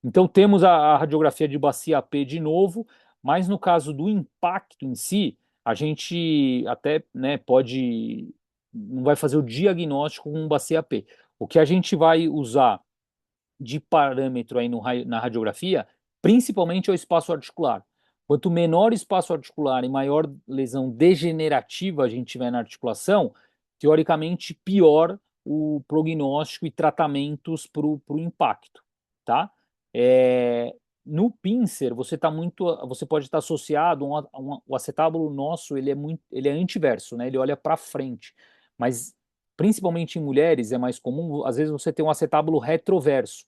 [SPEAKER 2] Então temos a radiografia de bacia AP de novo, mas no caso do impacto em si, a gente até, né, pode, não vai fazer o diagnóstico com bacia AP. O que a gente vai usar de parâmetro aí na radiografia, principalmente é o espaço articular. Quanto menor espaço articular e maior lesão degenerativa a gente tiver na articulação, teoricamente pior o prognóstico e tratamentos para o impacto, tá? no pincer, você pode estar associado o acetábulo nosso, ele é antiverso, né? Ele olha para frente. Mas principalmente em mulheres é mais comum, às vezes você tem um acetábulo retroverso.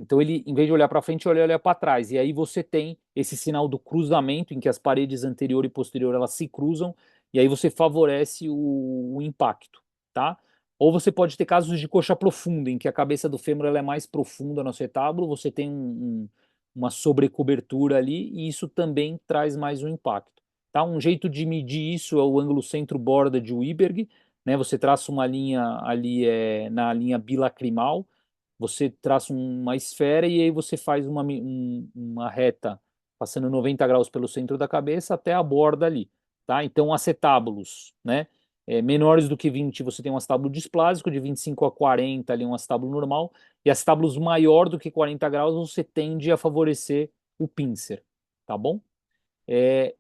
[SPEAKER 2] Então ele, em vez de olhar para frente, ele olha para trás. E aí você tem esse sinal do cruzamento em que as paredes anterior e posterior elas se cruzam e aí você favorece o impacto, tá? Ou você pode ter casos de coxa profunda, em que a cabeça do fêmur ela é mais profunda no acetábulo, você tem uma sobrecobertura ali, e isso também traz mais um impacto. Tá? Um jeito de medir isso é o ângulo centro-borda de Wiberg, né? Você traça uma linha ali na linha bilacrimal, você traça uma esfera e aí você faz uma reta passando 90 graus pelo centro da cabeça até a borda ali. Tá? Então, acetábulos, né? Menores do que 20, você tem um acetábulo displásico, de 25 a 40 ali um acetábulo normal, e acetábulos maior do que 40 graus você tende a favorecer o pincer, tá bom? É,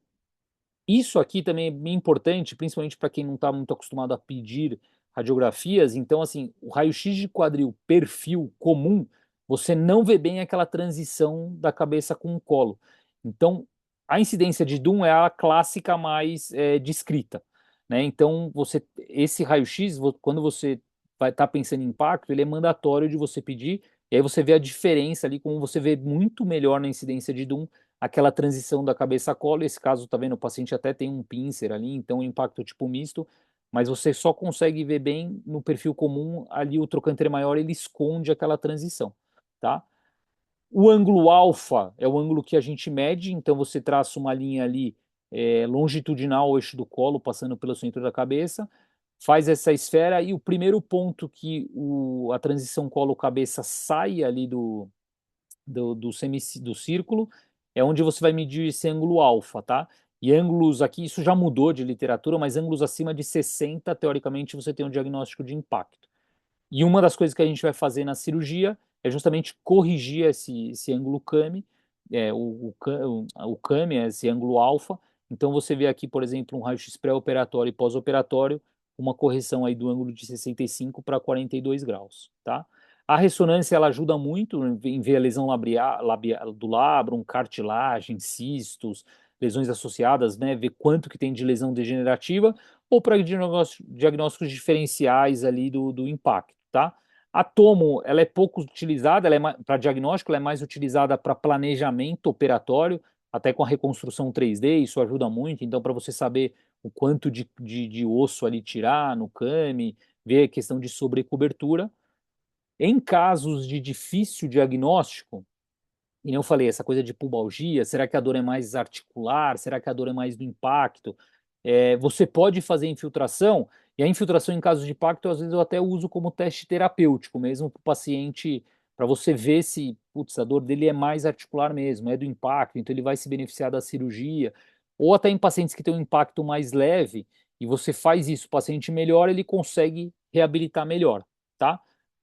[SPEAKER 2] isso aqui também é bem importante, principalmente para quem não está muito acostumado a pedir radiografias. Então, assim, o raio-x de quadril perfil comum, você não vê bem aquela transição da cabeça com o colo. Então, a incidência de DUM é a clássica mais descrita, né? Então, esse raio-x, quando você vai estar pensando em impacto, ele é mandatório de você pedir, e aí você vê a diferença ali, como você vê muito melhor na incidência de DUM aquela transição da cabeça a colo. Esse caso, tá vendo, o paciente até tem um pincer ali, então impacto tipo misto, mas você só consegue ver bem no perfil comum, ali o trocânter maior, ele esconde aquela transição, tá? O ângulo alfa é o ângulo que a gente mede, então você traça uma linha ali longitudinal ao eixo do colo, passando pelo centro da cabeça, faz essa esfera, e o primeiro ponto que a transição colo-cabeça sai ali do círculo, é onde você vai medir esse ângulo alfa, tá? E ângulos aqui, isso já mudou de literatura, mas ângulos acima de 60, teoricamente, você tem um diagnóstico de impacto. E uma das coisas que a gente vai fazer na cirurgia é justamente corrigir esse ângulo CAMI, o CAMI é esse ângulo alfa. Então você vê aqui, por exemplo, um raio-x pré-operatório e pós-operatório, uma correção aí do ângulo de 65 para 42 graus, tá? A ressonância ela ajuda muito em ver a lesão do labrum, cartilagem, cistos, lesões associadas, né? Ver quanto que tem de lesão degenerativa, ou para diagnósticos diferenciais ali do impacto, tá? A tomo, ela é pouco utilizada, ela é para diagnóstico, ela é mais utilizada para planejamento operatório, até com a reconstrução 3D, isso ajuda muito. Então, para você saber o quanto de osso ali tirar no CAMI, ver a questão de sobrecobertura. Em casos de difícil diagnóstico, e não falei, essa coisa de pubalgia, será que a dor é mais articular? Será que a dor é mais do impacto? Você pode fazer infiltração, e a infiltração em casos de impacto, às vezes eu até uso como teste terapêutico mesmo para o paciente, para você ver se, putz, a dor dele é mais articular mesmo, é do impacto, então ele vai se beneficiar da cirurgia. Ou até em pacientes que têm um impacto mais leve, e você faz isso, o paciente melhora, ele consegue reabilitar melhor, tá?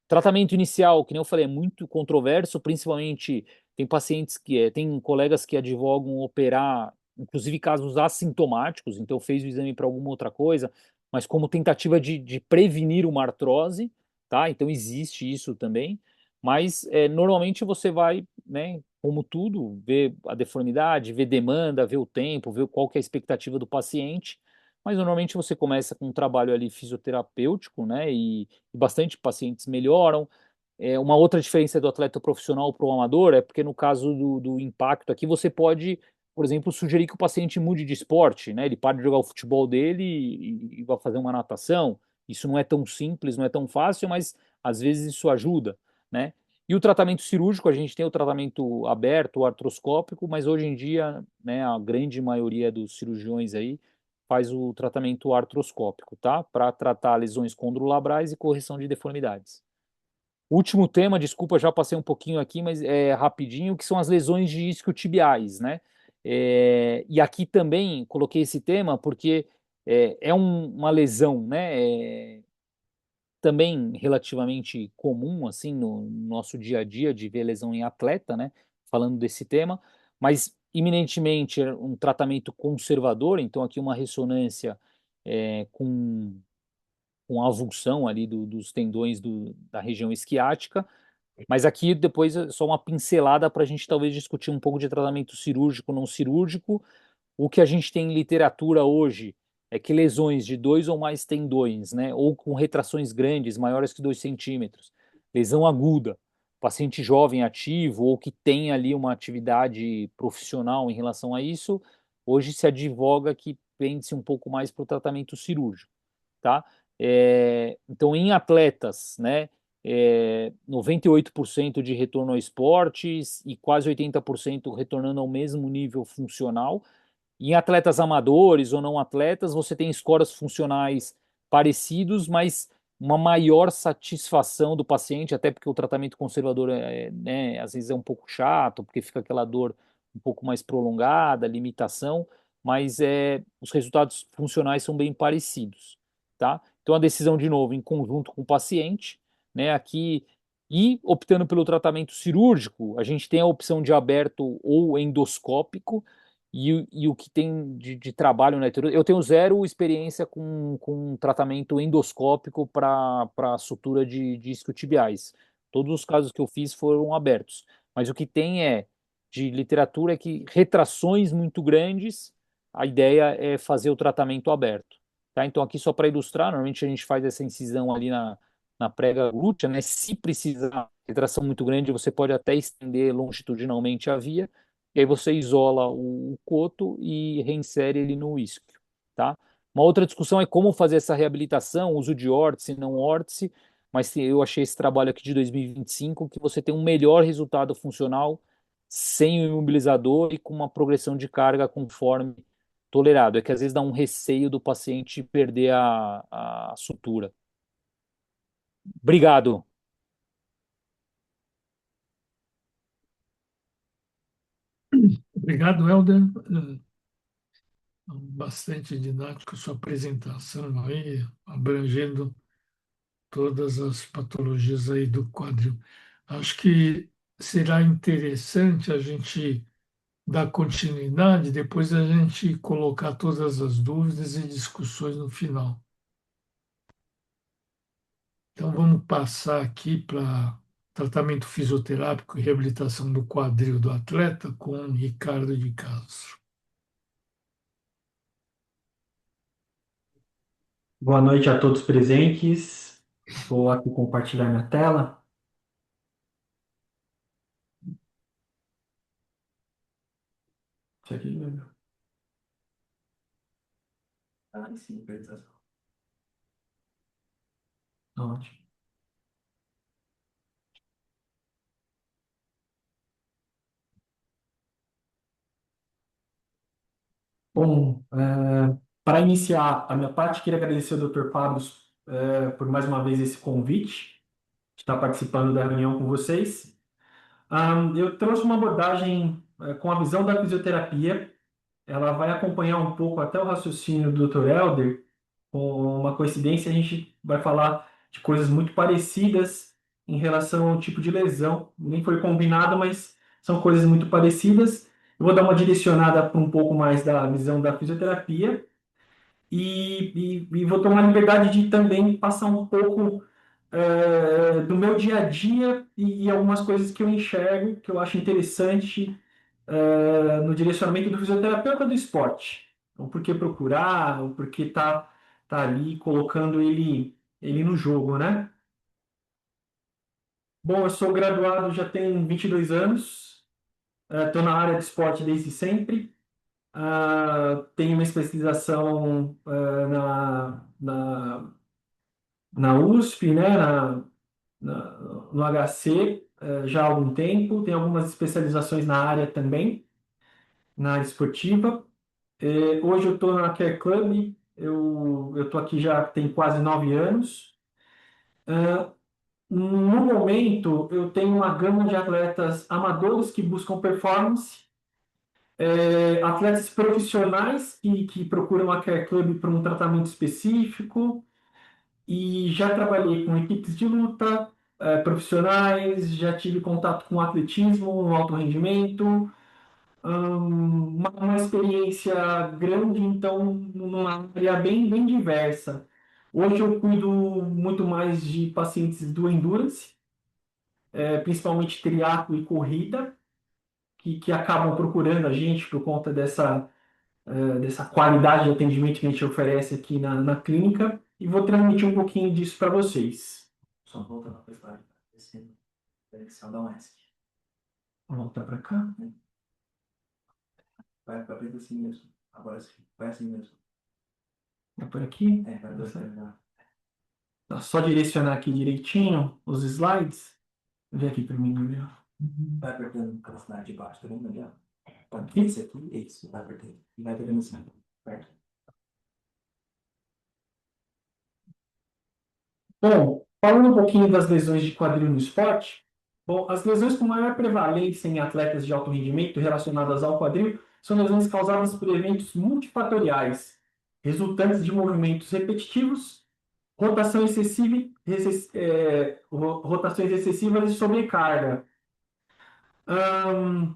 [SPEAKER 2] Tratamento inicial, que nem eu falei, é muito controverso, principalmente tem pacientes tem colegas que advogam operar, inclusive casos assintomáticos, então fez o exame para alguma outra coisa, mas como tentativa de prevenir uma artrose, tá? Então existe isso também, mas normalmente você vai, né, como tudo, ver a deformidade, ver demanda, ver o tempo, ver qual que é a expectativa do paciente, mas normalmente você começa com um trabalho ali fisioterapêutico, né, e bastante pacientes melhoram. Uma outra diferença do atleta profissional para o amador é porque no caso do impacto aqui você pode, por exemplo, sugerir que o paciente mude de esporte, né? Ele pare de jogar o futebol dele e vá fazer uma natação. Isso não é tão simples, não é tão fácil, mas às vezes isso ajuda, né? E o tratamento cirúrgico, a gente tem o tratamento aberto, o artroscópico, mas hoje em dia, né, a grande maioria dos cirurgiões aí faz o tratamento artroscópico, tá? Para tratar lesões condrolabrais e correção de deformidades. Último tema, desculpa, já passei um pouquinho aqui, mas é rapidinho, que são as lesões de isquiotibiais, né? E aqui também coloquei esse tema porque uma lesão, né? Também relativamente comum, assim, no nosso dia a dia, de ver lesão em atleta, né? Falando desse tema, mas eminentemente é um tratamento conservador, então aqui uma ressonância com a avulsão ali dos tendões da região isquiática, Mas aqui depois é só uma pincelada para a gente talvez discutir um pouco de tratamento cirúrgico, não cirúrgico. O que a gente tem em literatura hoje é que lesões de dois ou mais tendões, né, ou com retrações grandes, maiores que 2 centímetros, lesão aguda, paciente jovem ativo ou que tem ali uma atividade profissional em relação a isso, hoje se advoga que pende-se um pouco mais para o tratamento cirúrgico, tá? Então, em atletas, né, 98% de retorno ao esportes e quase 80% retornando ao mesmo nível funcional. Em atletas amadores ou não atletas, você tem scores funcionais parecidos, mas uma maior satisfação do paciente, até porque o tratamento conservador né, às vezes é um pouco chato, porque fica aquela dor um pouco mais prolongada, limitação, mas os resultados funcionais são bem parecidos, tá? Então a decisão, de novo, em conjunto com o paciente, né, aqui, e optando pelo tratamento cirúrgico, a gente tem a opção de aberto ou endoscópico, e o que tem de trabalho na literatura. Eu tenho zero experiência com tratamento endoscópico para sutura de isquiotibiais. Todos os casos que eu fiz foram abertos. Mas o que tem de literatura é que retrações muito grandes, a ideia é fazer o tratamento aberto. Tá? Então, aqui só para ilustrar, normalmente a gente faz essa incisão ali na prega glútea, né? Se precisar, retração muito grande, você pode até estender longitudinalmente a via, e aí você isola o coto e reinsere ele no isquio, tá? Uma outra discussão é como fazer essa reabilitação, uso de órtese, não órtese, mas eu achei esse trabalho aqui de 2025 que você tem um melhor resultado funcional sem o imobilizador e com uma progressão de carga conforme tolerado. É que às vezes dá um receio do paciente perder a sutura. Obrigado.
[SPEAKER 1] Obrigado, Helder. Bastante didático sua apresentação aí, abrangendo todas as patologias aí do quadril. Acho que será interessante a gente dar continuidade, depois a gente colocar todas as dúvidas e discussões no final. Então vamos passar aqui para tratamento fisioterápico e reabilitação do quadril do atleta com Ricardo de Castro.
[SPEAKER 3] Boa noite a todos presentes. Vou aqui compartilhar minha tela. Isso aqui, né? Ah, sim, verdade. Ótimo. Bom, para iniciar a minha parte, queria agradecer ao Dr. Pablo por mais uma vez esse convite, de estar participando da reunião com vocês. Eu trouxe uma abordagem com a visão da fisioterapia. Ela vai acompanhar um pouco até o raciocínio do Dr. Helder. Com uma coincidência, a gente vai falar de coisas muito parecidas em relação ao tipo de lesão. Nem foi combinado, mas são coisas muito parecidas. Eu vou dar uma direcionada para um pouco mais da visão da fisioterapia e vou tomar a liberdade de também passar um pouco do meu dia a dia e algumas coisas que eu enxergo, que eu acho interessante no direcionamento do fisioterapeuta do esporte. O porquê procurar, o porquê tá ali colocando ele no jogo, né? Bom, eu sou graduado, já tenho 22 anos, estou na área de esporte desde sempre. Tenho uma especialização na USP, né? No HC, já há algum tempo. Tenho algumas especializações na área também, na área esportiva. Hoje eu estou na Care Club, eu estou aqui já tem quase 9 anos. No momento, eu tenho uma gama de atletas amadores que buscam performance, atletas profissionais que procuram a Care Club para um tratamento específico, e já trabalhei com equipes de luta, profissionais, já tive contato com atletismo, um alto rendimento, uma experiência grande, então, numa área bem diversa. Hoje eu cuido muito mais de pacientes do Endurance, principalmente triatlo e corrida, que acabam procurando a gente por conta dessa qualidade de atendimento que a gente oferece aqui na clínica, e vou transmitir um pouquinho disso para vocês.
[SPEAKER 4] Só voltando para o slide, descendo, conexão da UESC.
[SPEAKER 3] Vamos voltar para cá.
[SPEAKER 4] Vai para frente assim mesmo. Agora sim, vai assim mesmo.
[SPEAKER 3] Vai por aqui.
[SPEAKER 4] Vai dois terminar.
[SPEAKER 3] Só direcionar aqui direitinho os slides. Vê aqui para mim, Gabriel.
[SPEAKER 4] Vai apertando para o slide de baixo, tá vendo ali, ó? Pode esse aqui, isso, vai apertando. E vai pegando assim, perto.
[SPEAKER 3] Bom, falando um pouquinho das lesões de quadril no esporte, bom, as lesões com maior prevalência em atletas de alto rendimento relacionadas ao quadril são lesões causadas por eventos multifatoriais, resultantes de movimentos repetitivos, rotação excessiva, rotações excessivas e sobrecarga. Ahn,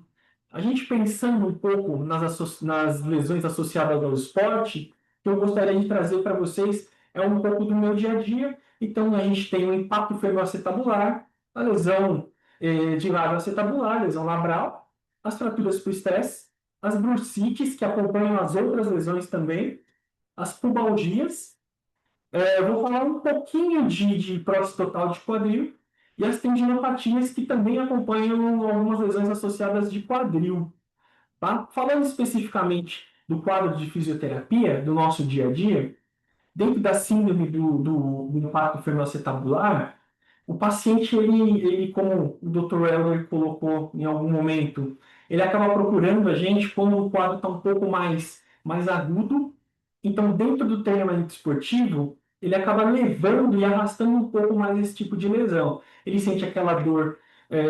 [SPEAKER 3] a gente pensando um pouco nas lesões associadas ao esporte, que eu gostaria de trazer para vocês é um pouco do meu dia a dia. Então, a gente tem o impacto femoroacetabular, a lesão de lábio acetabular, lesão labral, as fraturas por estresse, as bursites, que acompanham as outras lesões também, as pubalgias. Eu vou falar um pouquinho de prótese total de quadril e as tendinopatias, que também acompanham algumas lesões associadas de quadril. Tá? Falando especificamente do quadro de fisioterapia, do nosso dia a dia, dentro da síndrome do impacto femoroacetabular, o paciente, como o Dr. Elder colocou em algum momento, ele acaba procurando a gente quando o quadro está um pouco mais agudo. Então, dentro do treinamento esportivo, ele acaba levando e arrastando um pouco mais esse tipo de lesão. Ele sente aquela dor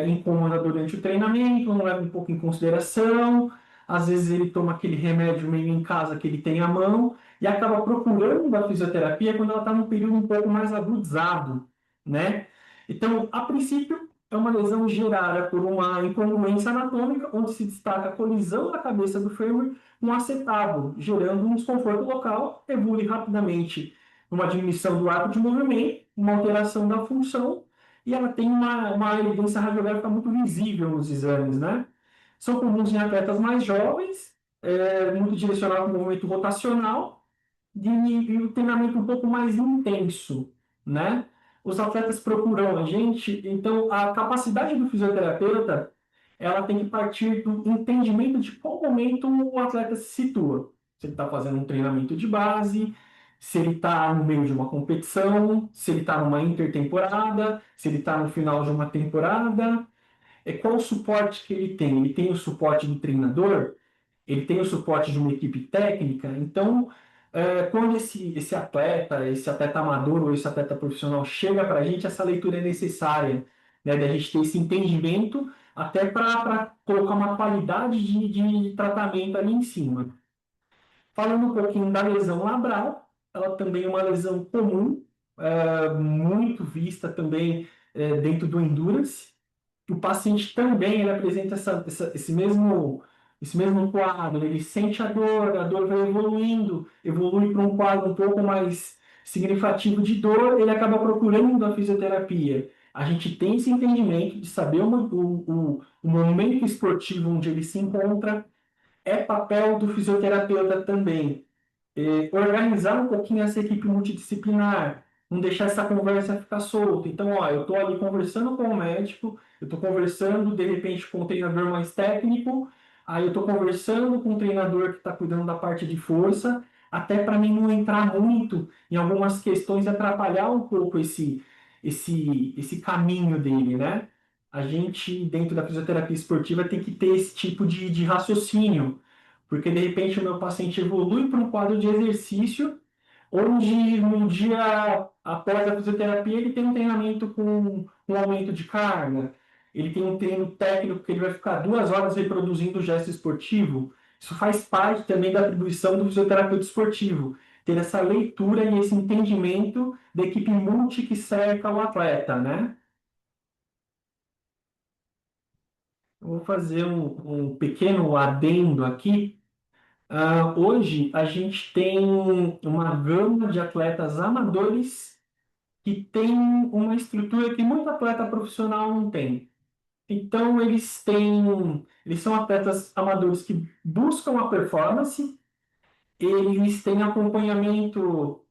[SPEAKER 3] incômoda durante o treinamento, não leva um pouco em consideração. Às vezes ele toma aquele remédio meio em casa que ele tem à mão e acaba procurando a fisioterapia quando ela está num período um pouco mais agudizado, né? Então, a princípio, é uma lesão gerada por uma incongruência anatômica, onde se destaca a colisão da cabeça do fêmur com acetábulo, gerando um desconforto local, evolui rapidamente uma diminuição do arco de movimento, uma alteração da função, e ela tem uma evidência radiográfica muito visível nos exames, né? São comuns em atletas mais jovens, muito direcionado ao movimento rotacional, e o treinamento um pouco mais intenso, né? Os atletas procuram a gente, então a capacidade do fisioterapeuta, ela tem que partir do entendimento de qual momento o atleta se situa. Se ele está fazendo um treinamento de base, se ele está no meio de uma competição, se ele está numa intertemporada, se ele está no final de uma temporada. Qual o suporte que ele tem? Ele tem o suporte do treinador? Ele tem o suporte de uma equipe técnica? Então, quando esse atleta amador ou esse atleta profissional chega para a gente, essa leitura é necessária, né, da gente ter esse entendimento até para colocar uma qualidade de tratamento ali em cima. Falando um pouquinho da lesão labral, ela também é uma lesão comum, muito vista também dentro do endurance. O paciente também ele apresenta esse mesmo quadro, ele sente a dor vai evoluindo, evolui para um quadro um pouco mais significativo de dor, ele acaba procurando a fisioterapia. A gente tem esse entendimento de saber o momento esportivo onde ele se encontra, é papel do fisioterapeuta também organizar um pouquinho essa equipe multidisciplinar, não deixar essa conversa ficar solta. Então, ó, eu estou ali conversando com o médico, eu estou conversando, de repente, com o treinador mais técnico, aí eu estou conversando com o treinador que está cuidando da parte de força, até para mim não entrar muito em algumas questões e atrapalhar um pouco esse caminho dele, né? A gente, dentro da fisioterapia esportiva, tem que ter esse tipo de raciocínio, porque de repente o meu paciente evolui para um quadro de exercício, onde no dia após a fisioterapia ele tem um treinamento com um aumento de carga, ele tem um treino técnico que ele vai ficar 2 horas reproduzindo o gesto esportivo. Isso faz parte também da atribuição do fisioterapeuta esportivo, ter essa leitura e esse entendimento da equipe multi que cerca o atleta, né? Eu vou fazer um pequeno adendo aqui. Hoje a gente tem uma gama de atletas amadores que têm uma estrutura que muito atleta profissional não tem. Então, eles são atletas amadores que buscam a performance, eles têm acompanhamento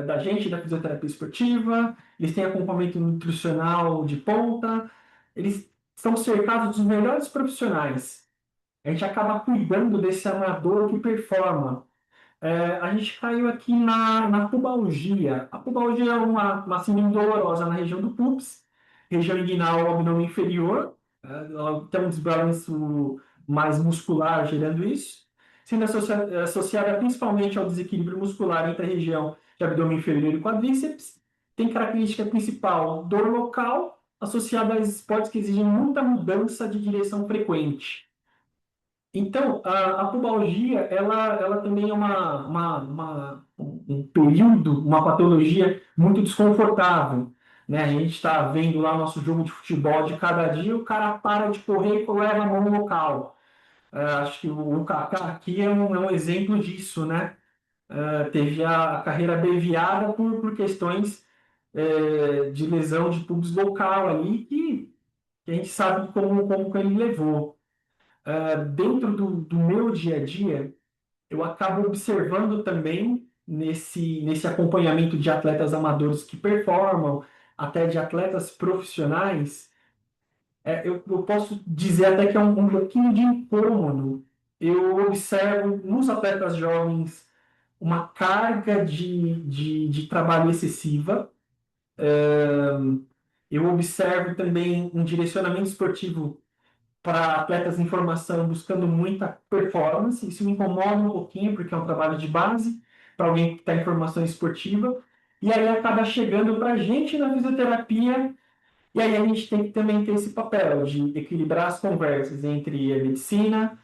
[SPEAKER 3] da gente, da fisioterapia esportiva, eles têm acompanhamento nutricional de ponta, eles são cercados dos melhores profissionais. A gente acaba cuidando desse amador que performa. A gente caiu aqui na pubalgia. A pubalgia é uma síndrome dolorosa na região do pubis, região inguinal, abdômen inferior. Ela tem um desbalanço mais muscular gerando isso, sendo associada principalmente ao desequilíbrio muscular entre a região de abdômen inferior e quadríceps. Tem característica principal dor local, associada a esportes que exigem muita mudança de direção frequente. Então, a pubalgia, ela também é um período, uma patologia muito desconfortável, né? A gente está vendo lá nosso jogo de futebol de cada dia, o cara para de correr e leva a mão no local. Acho que o Kaká aqui é um exemplo disso, né? Teve a carreira abreviada por questões de lesão de pubis local ali, que a gente sabe como que ele levou. Dentro do meu dia a dia, eu acabo observando também nesse acompanhamento de atletas amadores que performam, até de atletas profissionais, eu posso dizer até que é um pouquinho de incômodo. Eu observo nos atletas jovens uma carga de trabalho excessiva. Eu observo também um direcionamento esportivo para atletas em formação buscando muita performance. Isso me incomoda um pouquinho, porque é um trabalho de base para alguém que está em formação esportiva. E aí acaba chegando para a gente na fisioterapia, e aí a gente tem que também ter esse papel de equilibrar as conversas entre a medicina,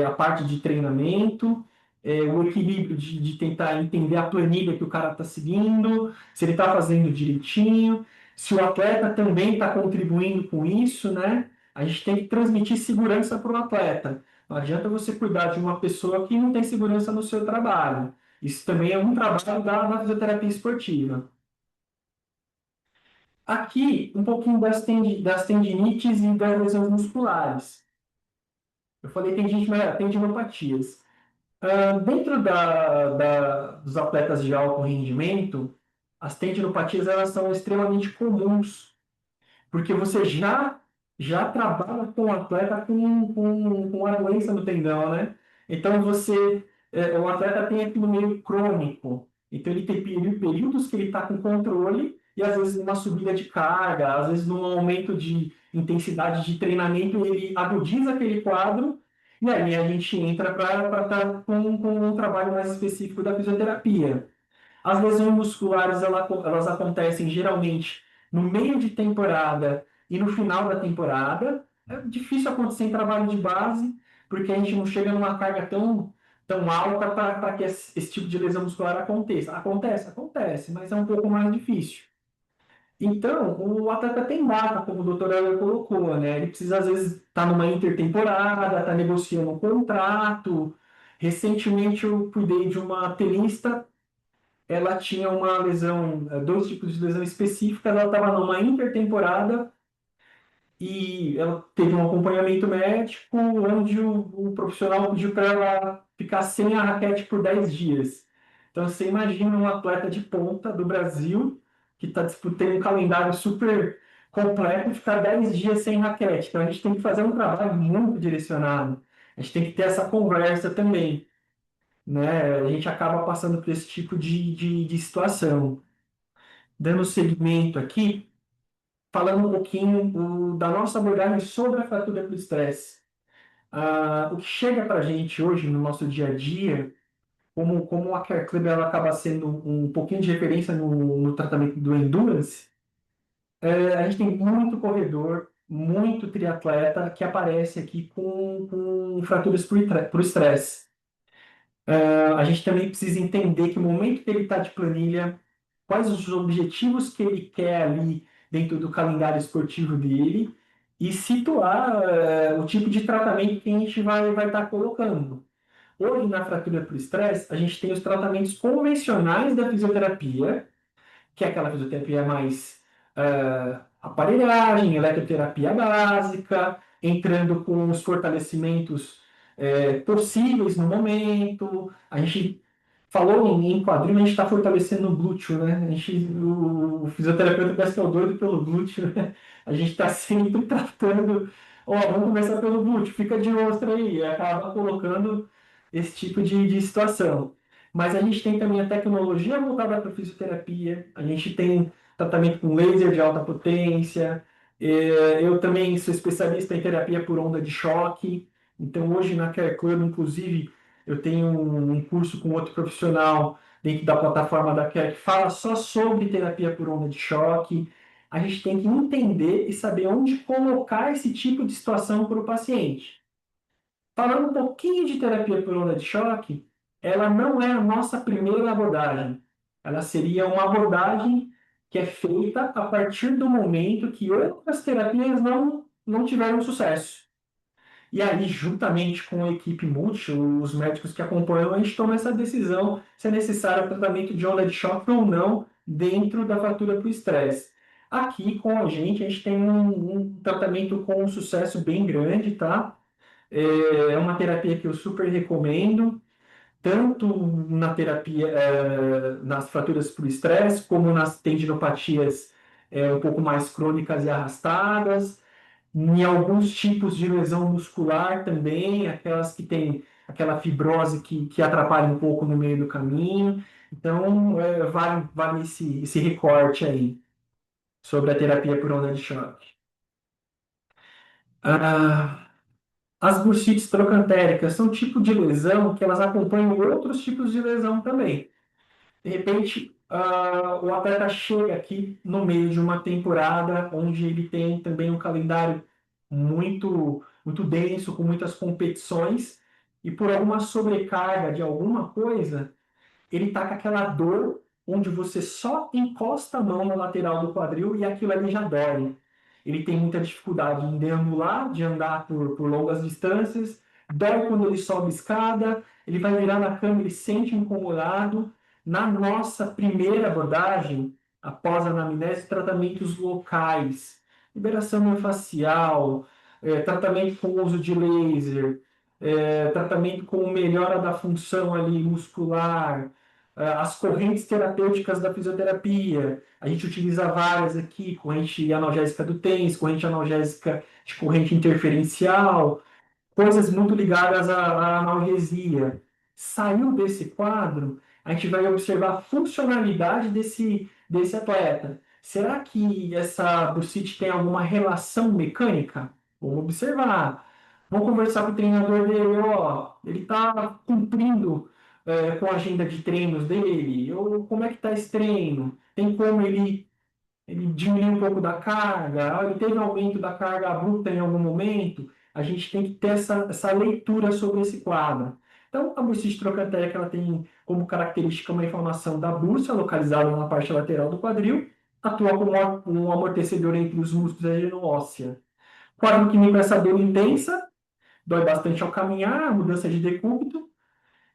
[SPEAKER 3] a parte de treinamento, o equilíbrio de tentar entender a planilha que o cara está seguindo, se ele está fazendo direitinho, se o atleta também está contribuindo com isso, né? A gente tem que transmitir segurança para o atleta. Não adianta você cuidar de uma pessoa que não tem segurança no seu trabalho. Isso também é um trabalho da fisioterapia esportiva. Aqui, um pouquinho das tendinites e das lesões musculares. Eu falei tendinite, mas tendinopatias. Dentro dos atletas de alto rendimento, as tendinopatias elas são extremamente comuns, porque você já trabalha com o atleta com a doença no tendão, né? Então, o atleta tem aquilo meio crônico. Então, ele tem períodos que ele está com controle e, às vezes, numa subida de carga, às vezes, num aumento de intensidade de treinamento, ele agudiza aquele quadro e aí a gente entra para estar com um trabalho mais específico da fisioterapia. As lesões musculares elas acontecem geralmente no meio de temporada e no final da temporada. É difícil acontecer em trabalho de base, porque a gente não chega numa carga tão alta para que esse tipo de lesão muscular aconteça. Acontece, mas é um pouco mais difícil. Então, o atleta tem data, como o doutor Heller colocou, né? Ele precisa, às vezes, estar numa intertemporada, estar negociando um contrato. Recentemente, eu cuidei de uma tenista. Ela tinha uma lesão, dois tipos de lesão específica. Ela estava numa intertemporada e ela teve um acompanhamento médico onde o profissional pediu para ela ficar sem a raquete por 10 dias. Então, você imagina um atleta de ponta do Brasil que está disputando um calendário super completo ficar 10 dias sem raquete. Então, a gente tem que fazer um trabalho muito direcionado. A gente tem que ter essa conversa também, né? A gente acaba passando por esse tipo de situação. Dando seguimento aqui, falando um pouquinho da nossa abordagem sobre a fratura por estresse. O que chega para a gente hoje no nosso dia a dia, como a Care Club ela acaba sendo um pouquinho de referência no tratamento do endurance, a gente tem muito corredor, muito triatleta que aparece aqui com fraturas por estresse. A gente também precisa entender que o momento que ele está de planilha, quais os objetivos que ele quer ali dentro do calendário esportivo dele e situar o tipo de tratamento que a gente vai estar colocando. Hoje, na fratura por estresse, a gente tem os tratamentos convencionais da fisioterapia, que é aquela fisioterapia mais aparelhagem, eletroterapia básica, entrando com os fortalecimentos possíveis no momento. A gente falou em quadril, a gente está fortalecendo o glúteo, né? O fisioterapeuta parece que é o doido pelo glúteo, né? A gente está sempre tratando. Ó, vamos começar pelo glúteo, fica de ostra aí, e acaba colocando esse tipo de situação. Mas a gente tem também a tecnologia voltada para a fisioterapia, a gente tem tratamento com laser de alta potência, eu também sou especialista em terapia por onda de choque, então hoje na Care Club, inclusive, eu tenho um curso com outro profissional dentro da plataforma da Care que fala só sobre terapia por onda de choque. A gente tem que entender e saber onde colocar esse tipo de situação para o paciente. Falando um pouquinho de terapia por onda de choque, ela não é a nossa primeira abordagem. Ela seria uma abordagem que é feita a partir do momento que outras terapias não tiveram sucesso. E aí, juntamente com a equipe multi, os médicos que acompanham, a gente toma essa decisão se é necessário tratamento de onda de choque ou não dentro da fratura por estresse. Aqui com a gente tem um tratamento com um sucesso bem grande, tá? É uma terapia que eu super recomendo, tanto na terapia, nas fraturas por estresse, como nas tendinopatias um pouco mais crônicas e arrastadas, em alguns tipos de lesão muscular também, aquelas que têm aquela fibrose que atrapalha um pouco no meio do caminho. Então, vale esse recorte aí sobre a terapia por onda de choque. Ah, as bursites trocantéricas são um tipo de lesão que elas acompanham outros tipos de lesão também. De repente, o atleta chega aqui no meio de uma temporada onde ele tem também um calendário muito denso, com muitas competições, e por alguma sobrecarga de alguma coisa, ele tá com aquela dor onde você só encosta a mão na lateral do quadril e aquilo ali já dói. Ele tem muita dificuldade em deambular, de andar por longas distâncias, dói quando ele sobe escada, ele vai virar na cama, ele se sente incomodado. Na nossa primeira abordagem, após a anamnese, tratamentos locais, liberação miofascial, tratamento com uso de laser, tratamento com melhora da função ali muscular, as correntes terapêuticas da fisioterapia. A gente utiliza várias aqui, corrente analgésica do TENS, corrente analgésica de corrente interferencial, coisas muito ligadas à analgesia. Saiu desse quadro, a gente vai observar a funcionalidade desse atleta. Será que essa bursite tem alguma relação mecânica? Vamos observar. Vamos conversar com o treinador dele, ó, ele está cumprindo com a agenda de treinos dele? Ou como é que está esse treino? Tem como ele diminuir um pouco da carga? Ele teve aumento da carga abrupta em algum momento? A gente tem que ter essa leitura sobre esse quadro. Então, a bursite trocantérica ela tem como característica uma inflamação da bursa, localizada na parte lateral do quadril, atua como um amortecedor entre os músculos da região óssea. Quadro clínico é essa dor intensa, dói bastante ao caminhar, mudança de decúbito.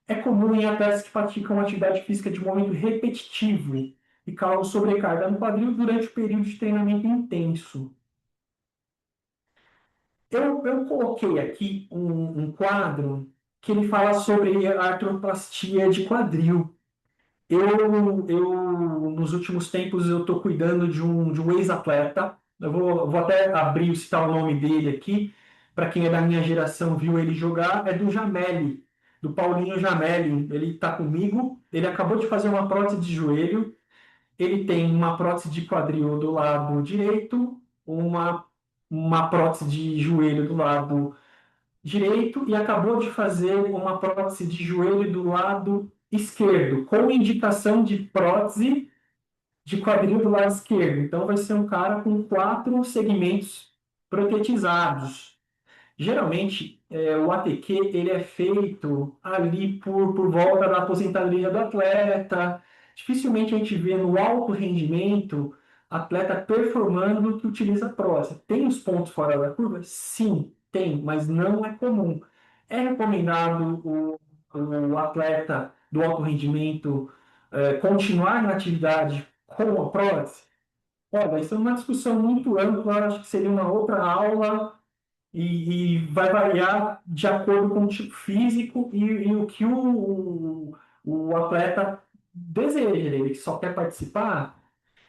[SPEAKER 3] É comum em atletas que praticam atividade física de momento repetitivo e causam sobrecarga no quadril durante o período de treinamento intenso. Eu coloquei aqui um quadro que ele fala sobre a artroplastia de quadril. Nos últimos tempos, eu estou cuidando de um ex-atleta. Eu vou até abrir e citar o nome dele aqui, para quem é da minha geração viu ele jogar, é do Jameli, do Paulinho Jameli. Ele está comigo, ele acabou de fazer uma prótese de joelho, ele tem uma prótese de quadril do lado direito, uma prótese de joelho do lado direito e acabou de fazer uma prótese de joelho do lado esquerdo, com indicação de prótese de quadril do lado esquerdo. Então, vai ser um cara com 4 segmentos protetizados. Geralmente, o ATQ ele é feito ali por volta da aposentadoria do atleta. Dificilmente a gente vê no alto rendimento atleta performando que utiliza prótese. Tem os pontos fora da curva? Sim, tem, mas não é comum. É recomendado o atleta do alto rendimento continuar na atividade com a prótese? Olha, isso é uma discussão muito ampla, acho que seria uma outra aula e vai variar de acordo com o tipo físico e o que o atleta deseja. Ele só quer participar,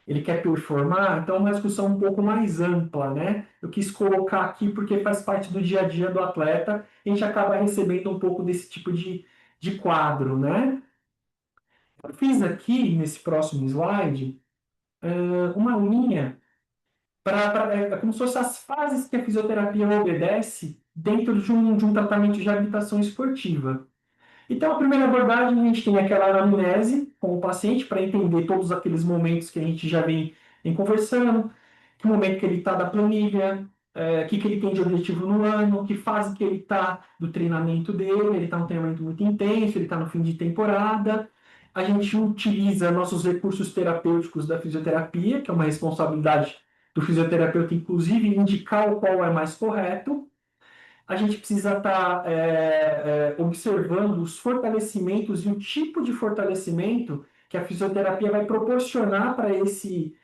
[SPEAKER 3] ele quer performar, então é uma discussão um pouco mais ampla, né? Eu quis colocar aqui porque faz parte do dia a dia do atleta, e a gente acaba recebendo um pouco desse tipo de quadro, né? Eu fiz aqui, nesse próximo slide, uma linha é como se fossem as fases que a fisioterapia obedece dentro de um tratamento de reabilitação esportiva. Então, a primeira abordagem, a gente tem aquela anamnese com o paciente para entender todos aqueles momentos que a gente já vem conversando, que momento que ele está da planilha, o que ele tem de objetivo no ano, que fase que ele está do treinamento dele, ele está num treinamento muito intenso, ele está no fim de temporada. A gente utiliza nossos recursos terapêuticos da fisioterapia, que é uma responsabilidade do fisioterapeuta, inclusive, indicar o qual é mais correto. A gente precisa estar observando os fortalecimentos e o tipo de fortalecimento que a fisioterapia vai proporcionar para esse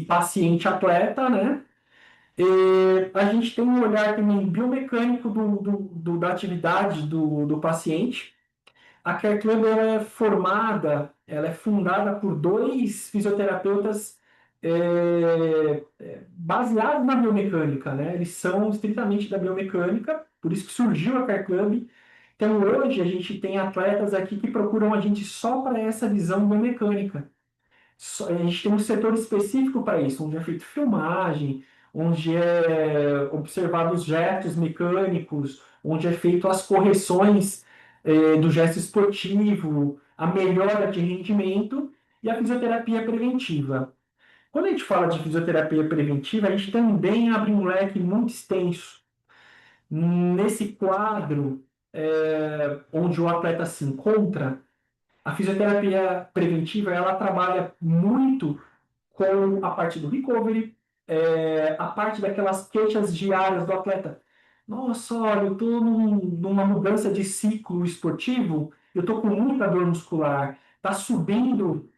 [SPEAKER 3] paciente atleta, né? A gente tem um olhar também biomecânico da atividade do paciente. A Care Club ela é formada, ela é fundada por dois fisioterapeutas baseados na biomecânica, né? Eles são estritamente da biomecânica, por isso que surgiu a Care Club. Então, hoje, a gente tem atletas aqui que procuram a gente só para essa visão biomecânica. A gente tem um setor específico para isso, onde é feito filmagem, onde é observado os gestos mecânicos, onde é feito as correções do gesto esportivo, a melhora de rendimento e a fisioterapia preventiva. Quando a gente fala de fisioterapia preventiva, a gente também abre um leque muito extenso. Nesse quadro, onde o atleta se encontra, a fisioterapia preventiva ela trabalha muito com a parte do recovery, a parte daquelas queixas diárias do atleta. Nossa, olha, eu estou numa mudança de ciclo esportivo, eu estou com muita dor muscular, está subindo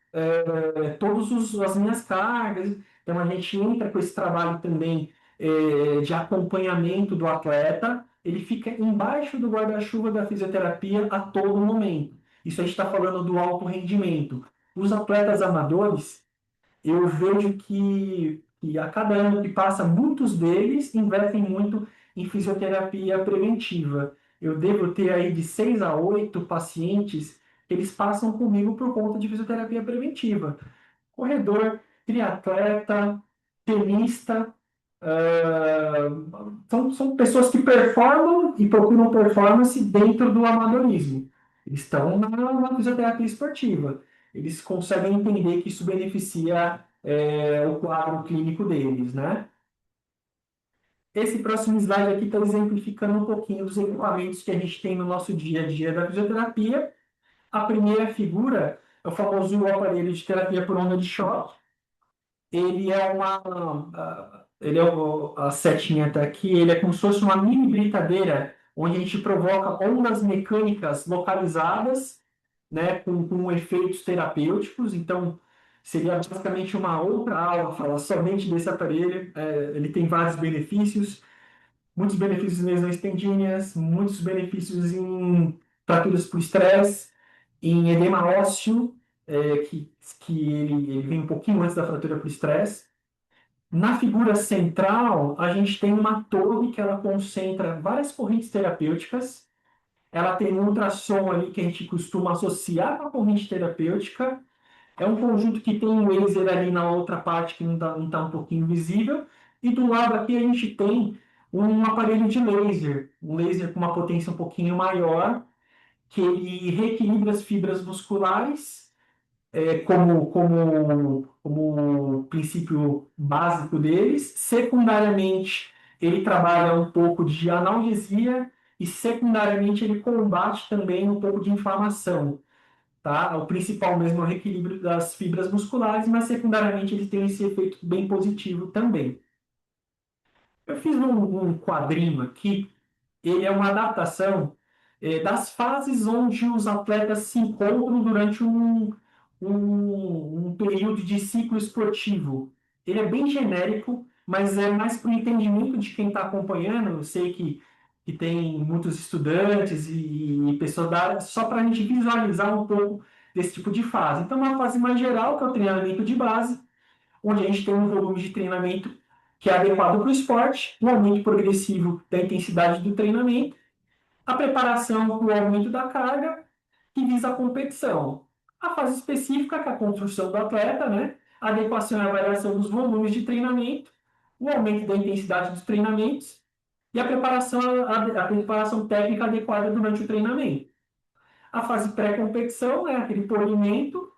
[SPEAKER 3] todas as minhas cargas. Então, a gente entra com esse trabalho também de acompanhamento do atleta, ele fica embaixo do guarda-chuva da fisioterapia a todo momento. Isso a gente está falando do alto rendimento. Os atletas amadores, eu vejo que a cada ano que passa, muitos deles investem muito em fisioterapia preventiva. Eu devo ter aí de 6 a 8 pacientes que eles passam comigo por conta de fisioterapia preventiva. Corredor, triatleta, tenista, são pessoas que performam e procuram performance dentro do amadorismo. Eles estão na fisioterapia esportiva. Eles conseguem entender que isso beneficia o quadro clínico deles, né? Esse próximo slide aqui está exemplificando um pouquinho dos equipamentos que a gente tem no nosso dia a dia da fisioterapia. A primeira figura é o famoso aparelho de terapia por onda de choque. Ele é a setinha está aqui, ele é como se fosse uma mini britadeira, onde a gente provoca ondas mecânicas localizadas, né, com efeitos terapêuticos. Então, seria basicamente uma outra aula falar somente desse aparelho. Ele tem vários benefícios, muitos benefícios em lesões tendíneas, muitos benefícios em fraturas por estresse, em edema ósseo, que ele vem um pouquinho antes da fratura por estresse. Na figura central, a gente tem uma torre que ela concentra várias correntes terapêuticas. Ela tem um ultrassom ali que a gente costuma associar com a corrente terapêutica. É um conjunto que tem um laser ali na outra parte que não tá um pouquinho visível. E do lado aqui a gente tem um aparelho de laser, um laser com uma potência um pouquinho maior, que ele reequilibra as fibras musculares como princípio básico deles. Secundariamente, ele trabalha um pouco de analgesia e, secundariamente, ele combate também um pouco de inflamação. Tá? O principal mesmo é o reequilíbrio das fibras musculares, mas, secundariamente, ele tem esse efeito bem positivo também. Eu fiz um quadrinho aqui, ele é uma adaptação das fases onde os atletas se encontram durante um período de ciclo esportivo. Ele é bem genérico, mas é mais para o entendimento de quem está acompanhando. Eu sei que tem muitos estudantes e pessoas da área, só para a gente visualizar um pouco desse tipo de fase. Então, uma fase mais geral, que é o treinamento de base, onde a gente tem um volume de treinamento que é adequado para o esporte, um aumento progressivo da intensidade do treinamento, a preparação para o aumento da carga que visa a competição. A fase específica, que é a construção do atleta, né? A adequação e a variação dos volumes de treinamento, o aumento da intensidade dos treinamentos e a preparação técnica adequada durante o treinamento. A fase pré-competição é aquele polimento,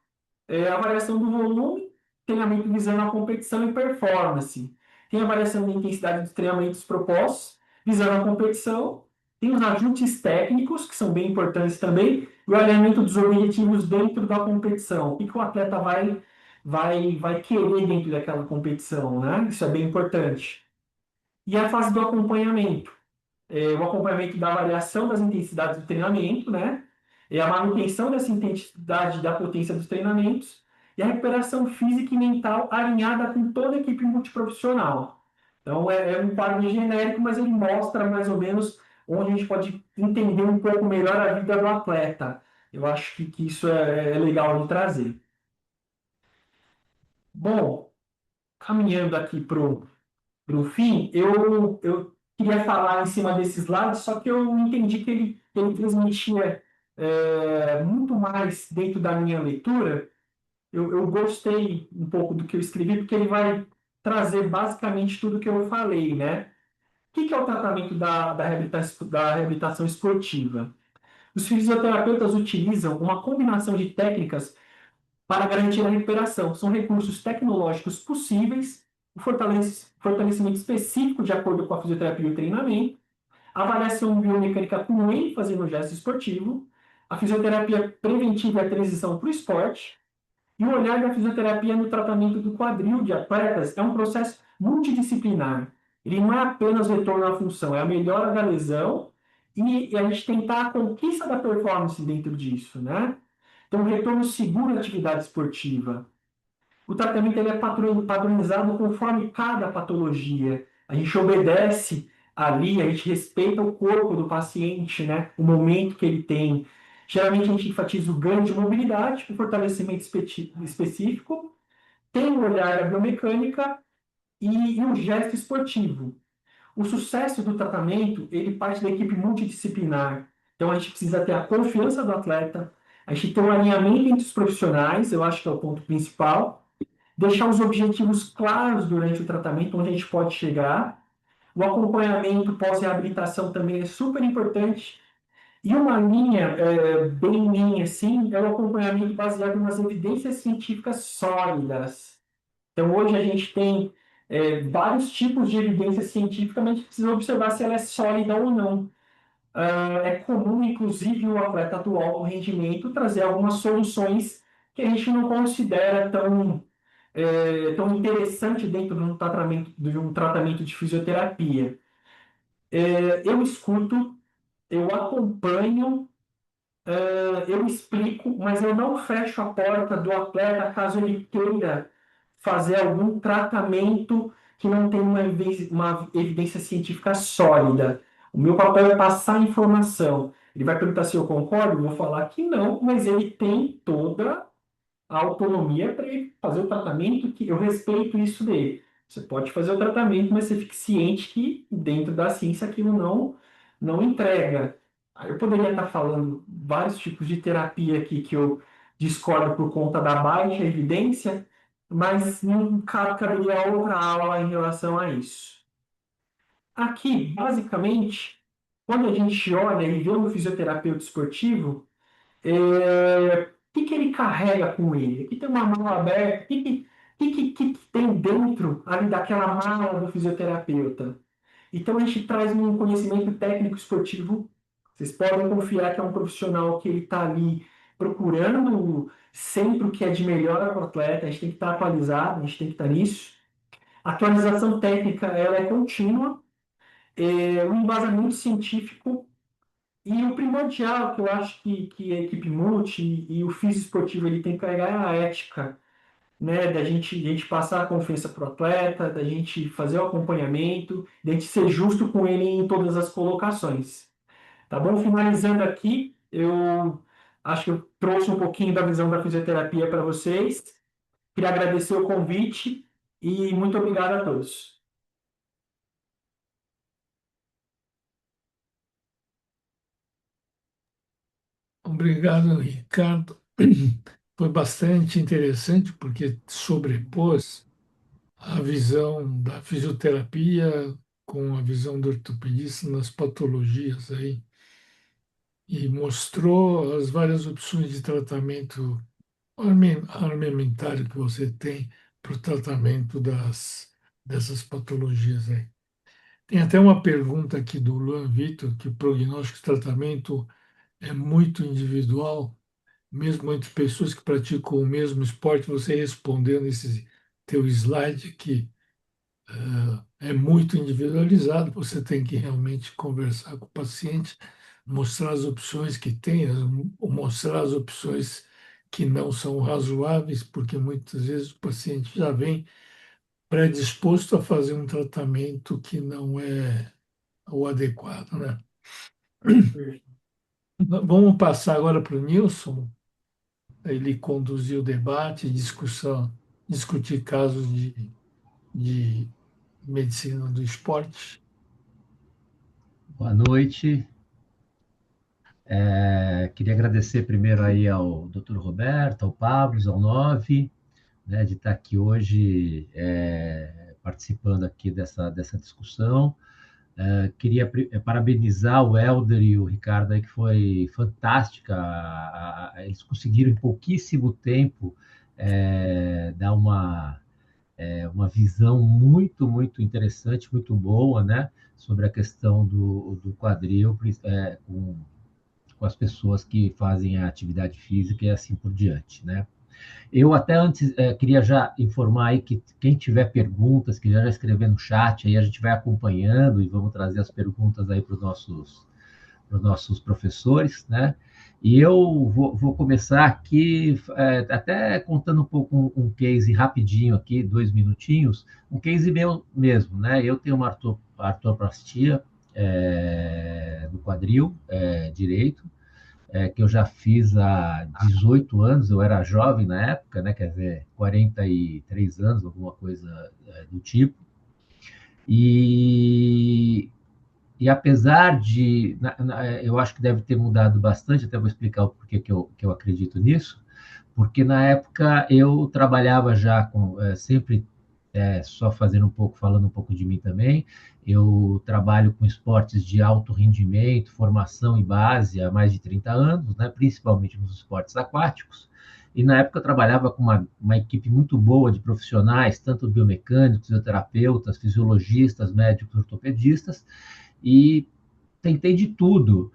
[SPEAKER 3] a variação do volume, treinamento visando a competição e performance. Tem a variação da intensidade dos treinamentos propostos, visando a competição. Tem os ajustes técnicos, que são bem importantes também, e o alinhamento dos objetivos dentro da competição. O que o atleta vai querer dentro daquela competição, né? Isso é bem importante. E a fase do acompanhamento o acompanhamento da variação das intensidades do treinamento, né? A manutenção dessa intensidade da potência dos treinamentos e a recuperação física e mental alinhada com toda a equipe multiprofissional. Então, é um quadro genérico, mas ele mostra mais ou menos onde a gente pode entender um pouco melhor a vida do atleta. Eu acho que isso é legal de trazer. Bom, caminhando aqui para o fim, eu queria falar em cima desses lados, só que eu entendi que ele transmitia muito mais dentro da minha leitura. Eu gostei um pouco do que eu escrevi, porque ele vai trazer basicamente tudo que eu falei, né? O que é o tratamento da reabilitação esportiva? Os fisioterapeutas utilizam uma combinação de técnicas para garantir a recuperação. São recursos tecnológicos possíveis, o fortalecimento específico de acordo com a fisioterapia e o treinamento, a avaliação biomecânica com ênfase no gesto esportivo, a fisioterapia preventiva e a transição para o esporte, e o olhar da fisioterapia no tratamento do quadril de atletas é um processo multidisciplinar. Ele não é apenas retorno à função, é a melhora da lesão e a gente tentar a conquista da performance dentro disso, né? Então, retorno seguro à atividade esportiva. O tratamento ele é padronizado conforme cada patologia. A gente obedece ali, a gente respeita o corpo do paciente, né? O momento que ele tem. Geralmente a gente enfatiza o ganho de mobilidade, o fortalecimento específico, tem o olhar da biomecânica e o gesto esportivo. O sucesso do tratamento, ele parte da equipe multidisciplinar. Então, a gente precisa ter a confiança do atleta, a gente tem um alinhamento entre os profissionais, eu acho que é o ponto principal, deixar os objetivos claros durante o tratamento, onde a gente pode chegar. O acompanhamento pós-reabilitação também é super importante. E uma linha, bem linha, assim, é o acompanhamento baseado nas evidências científicas sólidas. Então, hoje a gente tem vários tipos de evidência científica, mas a gente precisa observar se ela é sólida ou não. É comum, inclusive, o atleta do alto rendimento trazer algumas soluções que a gente não considera tão interessante dentro de um tratamento de fisioterapia. Eu escuto, eu acompanho, eu explico, mas eu não fecho a porta do atleta caso ele queira fazer algum tratamento que não tem uma evidência científica sólida. O meu papel é passar a informação. Ele vai perguntar se eu concordo, eu vou falar que não, mas ele tem toda a autonomia para ele fazer o tratamento que eu respeito isso dele. Você pode fazer o tratamento, mas você fique ciente que dentro da ciência aquilo não entrega. Aí eu poderia estar falando vários tipos de terapia aqui que eu discordo por conta da baixa evidência, mas não caberia outra aula em relação a isso. Aqui, basicamente, quando a gente olha e vê um fisioterapeuta esportivo, o que ele carrega com ele? Aqui tem uma mala aberta. O que tem dentro ali daquela mala do fisioterapeuta? Então, a gente traz um conhecimento técnico esportivo. Vocês podem confiar que é um profissional que ele está ali procurando sempre o que é de melhor para o atleta. A gente tem que estar atualizado, a gente tem que estar nisso. A atualização técnica ela é contínua. O embasamento científico E o primordial que eu acho que a equipe multi e o físico esportivo ele tem que carregar é a ética, né? Da gente passar a confiança para o atleta, da gente fazer o acompanhamento, da gente ser justo com ele em todas as colocações. Tá bom? Finalizando aqui, eu acho que eu trouxe um pouquinho da visão da fisioterapia para vocês. Queria agradecer o convite e muito obrigado a todos.
[SPEAKER 1] Obrigado, Ricardo. Foi bastante interessante porque sobrepôs a visão da fisioterapia com a visão do ortopedista nas patologias aí e mostrou as várias opções de tratamento armamentário que você tem para o tratamento dessas patologias aí. Tem até uma pergunta aqui do Luan Vitor, que o prognóstico de tratamento é muito individual, mesmo entre pessoas que praticam o mesmo esporte. Você respondeu nesse teu slide aqui, é muito individualizado, você tem que realmente conversar com o paciente, mostrar as opções que tem, mostrar as opções que não são razoáveis, porque muitas vezes o paciente já vem predisposto a fazer um tratamento que não é o adequado, né? Vamos passar agora para o Nilson, ele conduzir o debate, discussão, discutir casos de medicina do esporte.
[SPEAKER 5] Boa noite. Queria agradecer primeiro aí ao Dr. Roberto, ao Pablo, ao Nove, né, de estar aqui hoje participando aqui dessa discussão. Queria parabenizar o Helder e o Ricardo aí, que foi fantástica. Eles conseguiram em pouquíssimo tempo dar uma visão muito, muito interessante, muito boa, né, sobre a questão do quadril, com as pessoas que fazem a atividade física e assim por diante, né? Eu até antes queria já informar aí que quem tiver perguntas, que já escrever no chat, aí a gente vai acompanhando e vamos trazer as perguntas aí para os nossos professores, né? E eu vou começar aqui até contando um pouco um case rapidinho aqui, 2 minutinhos, um case meu mesmo, né? Eu tenho uma artroplastia no quadril direito, que eu já fiz há 18 anos, eu era jovem na época, né? Quer dizer, 43 anos, alguma coisa do tipo. E, e apesar de, eu acho que deve ter mudado bastante, até vou explicar o porquê que eu acredito nisso, porque na época eu trabalhava já sempre só fazendo um pouco, falando um pouco de mim também. Eu trabalho com esportes de alto rendimento, formação e base há mais de 30 anos, né, principalmente nos esportes aquáticos. E na época eu trabalhava com uma equipe muito boa de profissionais, tanto biomecânicos, fisioterapeutas, fisiologistas, médicos, ortopedistas, e tentei de tudo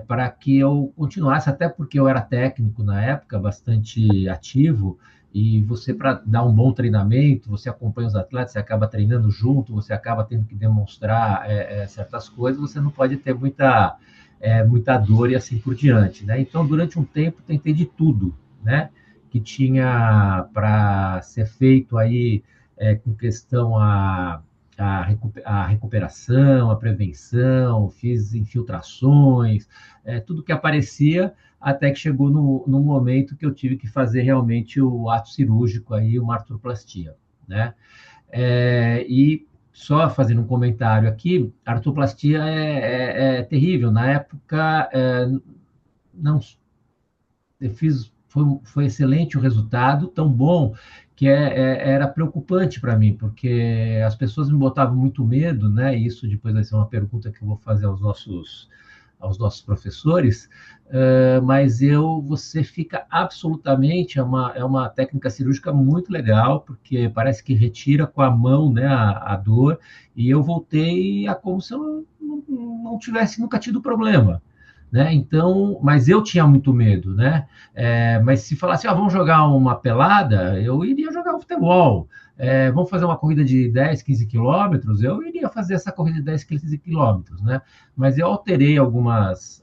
[SPEAKER 5] para que eu continuasse, até porque eu era técnico na época, bastante ativo, e você, para dar um bom treinamento, você acompanha os atletas, você acaba treinando junto, você acaba tendo que demonstrar certas coisas, você não pode ter muita dor e assim por diante, né? Então, durante um tempo, tentei de tudo, né? Que tinha para ser feito aí com questão a recuperação, a prevenção, fiz infiltrações, tudo que aparecia, até que chegou no momento que eu tive que fazer realmente o ato cirúrgico, aí, uma artroplastia, né? E só fazendo um comentário aqui, a artroplastia é terrível. Na época, não, eu fiz, foi excelente o resultado, tão bom que era preocupante para mim, porque as pessoas me botavam muito medo, né? E isso depois vai ser uma pergunta que eu vou fazer aos nossos professores, mas você fica absolutamente, é uma técnica cirúrgica muito legal, porque parece que retira com a mão, né, a dor, e eu voltei a como se eu não tivesse nunca tido problema, né? Então, mas eu tinha muito medo, né? Mas se falasse, vamos jogar uma pelada, eu iria jogar futebol. vamos fazer uma corrida de 10, 15 quilômetros, eu iria fazer essa corrida de 10, 15 quilômetros, né? Mas eu alterei algumas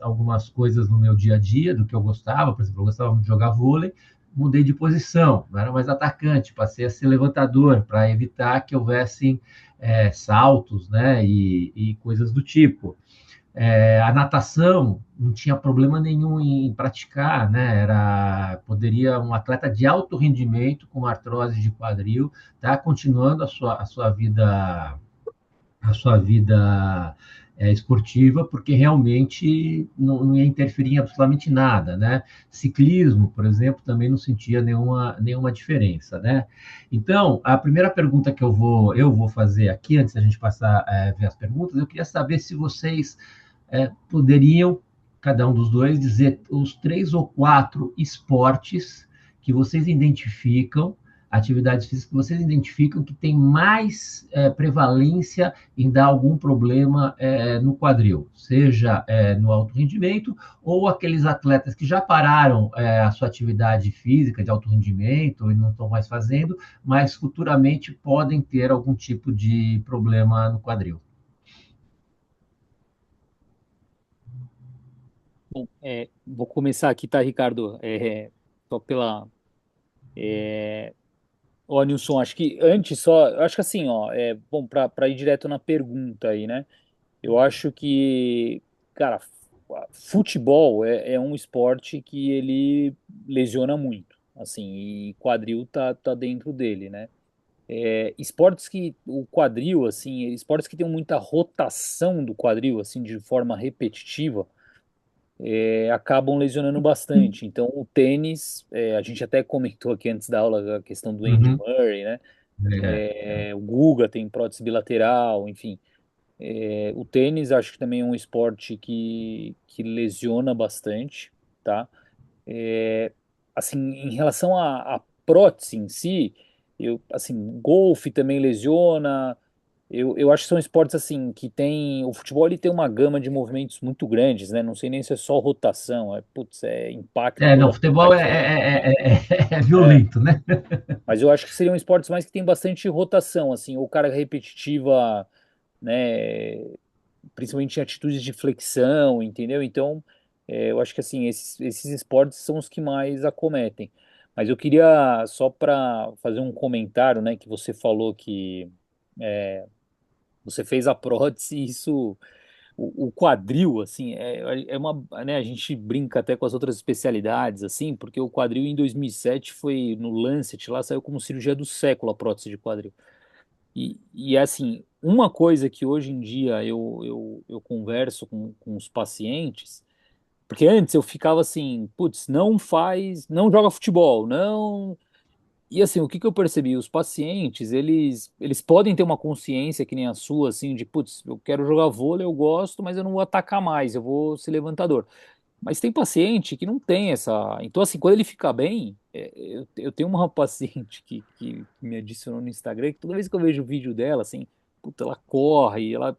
[SPEAKER 5] coisas no meu dia a dia, do que eu gostava, por exemplo, eu gostava de jogar vôlei, mudei de posição, não era mais atacante, passei a ser levantador, para evitar que houvessem saltos, né, e coisas do tipo. A natação não tinha problema nenhum em praticar, né? Poderia um atleta de alto rendimento com artrose de quadril estar continuando a sua vida esportiva, porque realmente não ia interferir em absolutamente nada, né? Ciclismo, por exemplo, também não sentia nenhuma diferença, né? Então, a primeira pergunta que eu vou fazer aqui, antes da gente passar a ver as perguntas, eu queria saber se vocês poderiam, cada um dos dois, dizer os 3 ou 4 esportes que vocês identificam, atividades físicas que vocês identificam que tem mais prevalência em dar algum problema no quadril, seja no alto rendimento ou aqueles atletas que já pararam a sua atividade física de alto rendimento e não estão mais fazendo, mas futuramente podem ter algum tipo de problema no quadril.
[SPEAKER 2] Bom, vou começar aqui, tá, Ricardo? Só pela. Ó, Nilson, acho que antes só. Acho que assim, ó, bom, para ir direto na pergunta aí, né? Eu acho que, cara, futebol é um esporte que ele lesiona muito, assim, e quadril tá dentro dele, né? Esportes que o quadril, assim, esportes que tem muita rotação do quadril, assim, de forma repetitiva, acabam lesionando bastante. Então, o tênis, a gente até comentou aqui antes da aula a questão do Andy
[SPEAKER 5] Uhum.
[SPEAKER 2] Murray, né?
[SPEAKER 5] É,
[SPEAKER 2] O Guga tem prótese bilateral, enfim. O tênis acho que também é um esporte que lesiona bastante, tá? Assim, em relação à prótese em si, assim, golfe também lesiona. Eu acho que são esportes assim que tem. O futebol ele tem uma gama de movimentos muito grandes, né? Não sei nem se é só rotação, putz, impacta
[SPEAKER 5] não,
[SPEAKER 2] toda a
[SPEAKER 5] futebol
[SPEAKER 2] parte.
[SPEAKER 5] é
[SPEAKER 2] É,
[SPEAKER 5] violento, né?
[SPEAKER 2] mas eu acho que seriam esportes mais que tem bastante rotação, assim, ou carga repetitiva, né? Principalmente em atitudes de flexão, entendeu? Então, eu acho que assim, esses esportes são os que mais acometem. Mas eu queria, só para fazer um comentário, né, que você falou que você fez a prótese e isso, o quadril, assim, é uma, né, a gente brinca até com as outras especialidades, assim, porque o quadril em 2007 foi no Lancet, lá saiu como cirurgia do século a prótese de quadril. E assim, uma coisa que hoje em dia eu converso com os pacientes, porque antes eu ficava assim, putz, não faz, não joga futebol, não. E assim, o que que eu percebi? Os pacientes, eles podem ter uma consciência que nem a sua, assim, de, putz, eu quero jogar vôlei, eu gosto, mas eu não vou atacar mais, eu vou ser levantador. Mas tem paciente que não tem essa. Então, assim, quando ele fica bem, eu tenho uma paciente que me adicionou no Instagram, que toda vez que eu vejo o vídeo dela, assim, puta, ela corre, e ela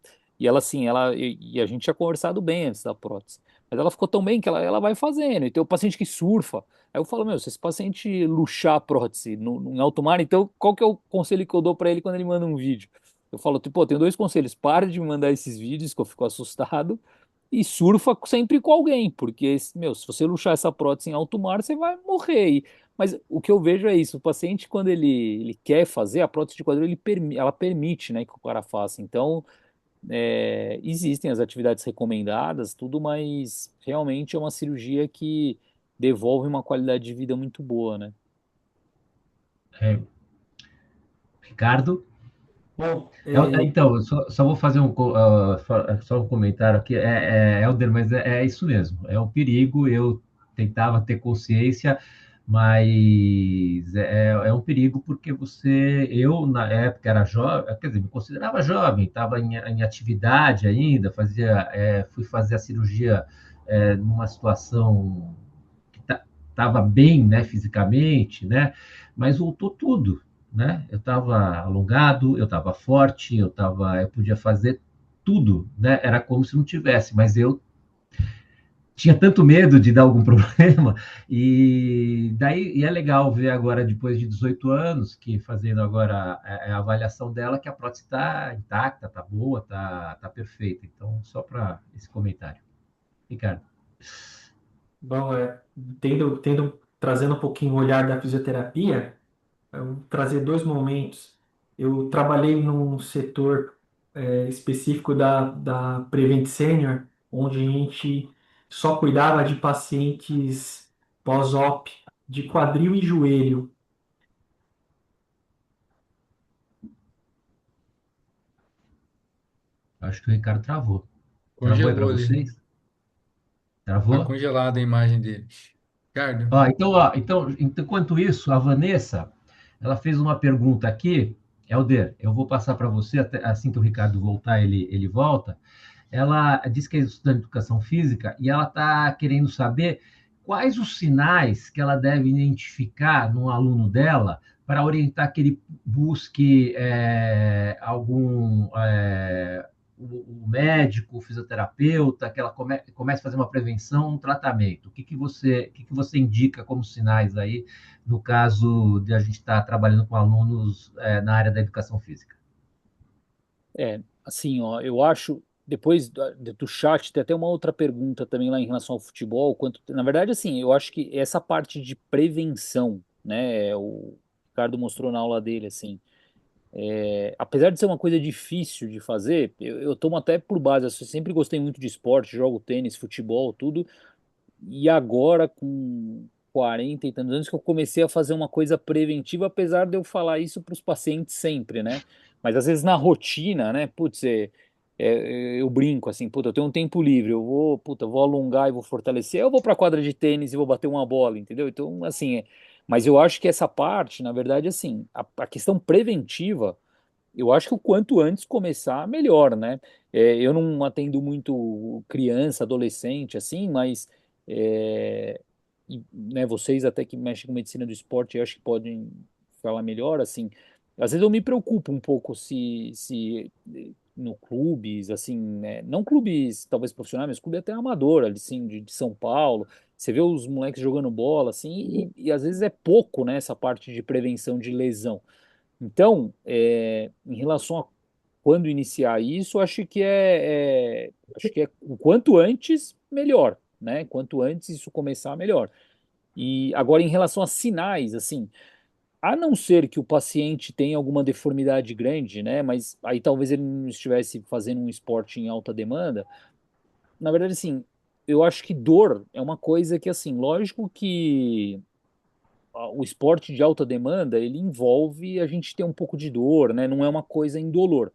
[SPEAKER 2] assim, e a gente tinha conversado bem antes da prótese, mas ela ficou tão bem que ela vai fazendo. E tem o paciente que surfa. Aí eu falo, meu, se esse paciente luxar a prótese em alto mar, então qual que é o conselho que eu dou pra ele quando ele manda um vídeo? Eu falo, tipo, pô, tenho 2 conselhos: para de me mandar esses vídeos que eu fico assustado e surfa sempre com alguém, porque, meu, se você luxar essa prótese em alto mar, você vai morrer. Mas o que eu vejo é isso: o paciente, quando ele quer fazer a prótese de quadril, ela permite, né, que o cara faça. Então, existem as atividades recomendadas, tudo, mas realmente é uma cirurgia que devolve uma qualidade de vida muito boa, né?
[SPEAKER 5] Ricardo?
[SPEAKER 3] Bom,
[SPEAKER 5] Então, eu só vou fazer só um comentário aqui. Helder, mas é isso mesmo. É um perigo. Eu tentava ter consciência, mas é um perigo porque eu, na época, era jovem, quer dizer, me considerava jovem, estava em atividade ainda, fui fazer a cirurgia numa situação que estava bem, né, fisicamente, né, mas voltou tudo, né? Eu estava alongado, eu estava forte, eu podia fazer tudo, né? Era como se não tivesse, mas eu tinha tanto medo de dar algum problema, e daí e é legal ver agora, depois de 18 anos, que fazendo agora a avaliação dela, que a prótese está intacta, está boa, tá perfeita. Então, só para esse comentário. Ricardo.
[SPEAKER 3] Bom, trazendo um pouquinho o olhar da fisioterapia, eu vou trazer dois momentos. Eu trabalhei num setor específico da Prevent Senior, onde a gente só cuidava de pacientes pós-op de quadril e joelho.
[SPEAKER 5] Acho que o Ricardo travou. Travou aí para
[SPEAKER 6] Congelou ali.
[SPEAKER 5] vocês?
[SPEAKER 6] Tá
[SPEAKER 5] Travou?
[SPEAKER 6] congelada a imagem dele. Ricardo,
[SPEAKER 5] Enquanto isso, a Vanessa, ela fez uma pergunta aqui. Helder, eu vou passar para você, assim que o Ricardo voltar, ele volta. Ela diz que é estudante de educação física e ela está querendo saber quais os sinais que ela deve identificar num aluno dela para orientar que ele busque o médico, o fisioterapeuta, que ela comece a fazer uma prevenção, um tratamento. O que que você indica como sinais aí, no caso de a gente estar trabalhando com alunos na área da educação física?
[SPEAKER 2] Assim, ó, eu acho, depois do chat, tem até uma outra pergunta também lá em relação ao futebol, na verdade, assim, eu acho que essa parte de prevenção, né, o Ricardo mostrou na aula dele, assim, apesar de ser uma coisa difícil de fazer, eu tomo até por base, assim, eu sempre gostei muito de esporte, jogo tênis, futebol, tudo, e agora, com 40 e tantos anos, que eu comecei a fazer uma coisa preventiva, apesar de eu falar isso para os pacientes sempre, né? Mas às vezes na rotina, né? Putz, eu brinco assim, puta, eu tenho um tempo livre, eu vou alongar e vou fortalecer, eu vou para a quadra de tênis e vou bater uma bola, entendeu? Então, assim, mas eu acho que essa parte, na verdade, assim, a questão preventiva, eu acho que o quanto antes começar, melhor, né? Eu não atendo muito criança, adolescente, assim, mas né, vocês até que mexem com medicina do esporte, eu acho que podem falar melhor, assim. Às vezes eu me preocupo um pouco se no clubes, assim, né, não clubes talvez profissionais, mas clube até amador, ali, assim, de São Paulo. Você vê os moleques jogando bola, assim, e às vezes é pouco, né, essa parte de prevenção de lesão. Então, em relação a quando iniciar isso, acho que é o quanto antes, melhor, né? Quanto antes isso começar, melhor. E agora, em relação a sinais, assim, a não ser que o paciente tenha alguma deformidade grande, né? Mas aí talvez ele não estivesse fazendo um esporte em alta demanda. Na verdade, assim, eu acho que dor é uma coisa que, assim, lógico que o esporte de alta demanda, ele envolve a gente ter um pouco de dor, né? Não é uma coisa indolor.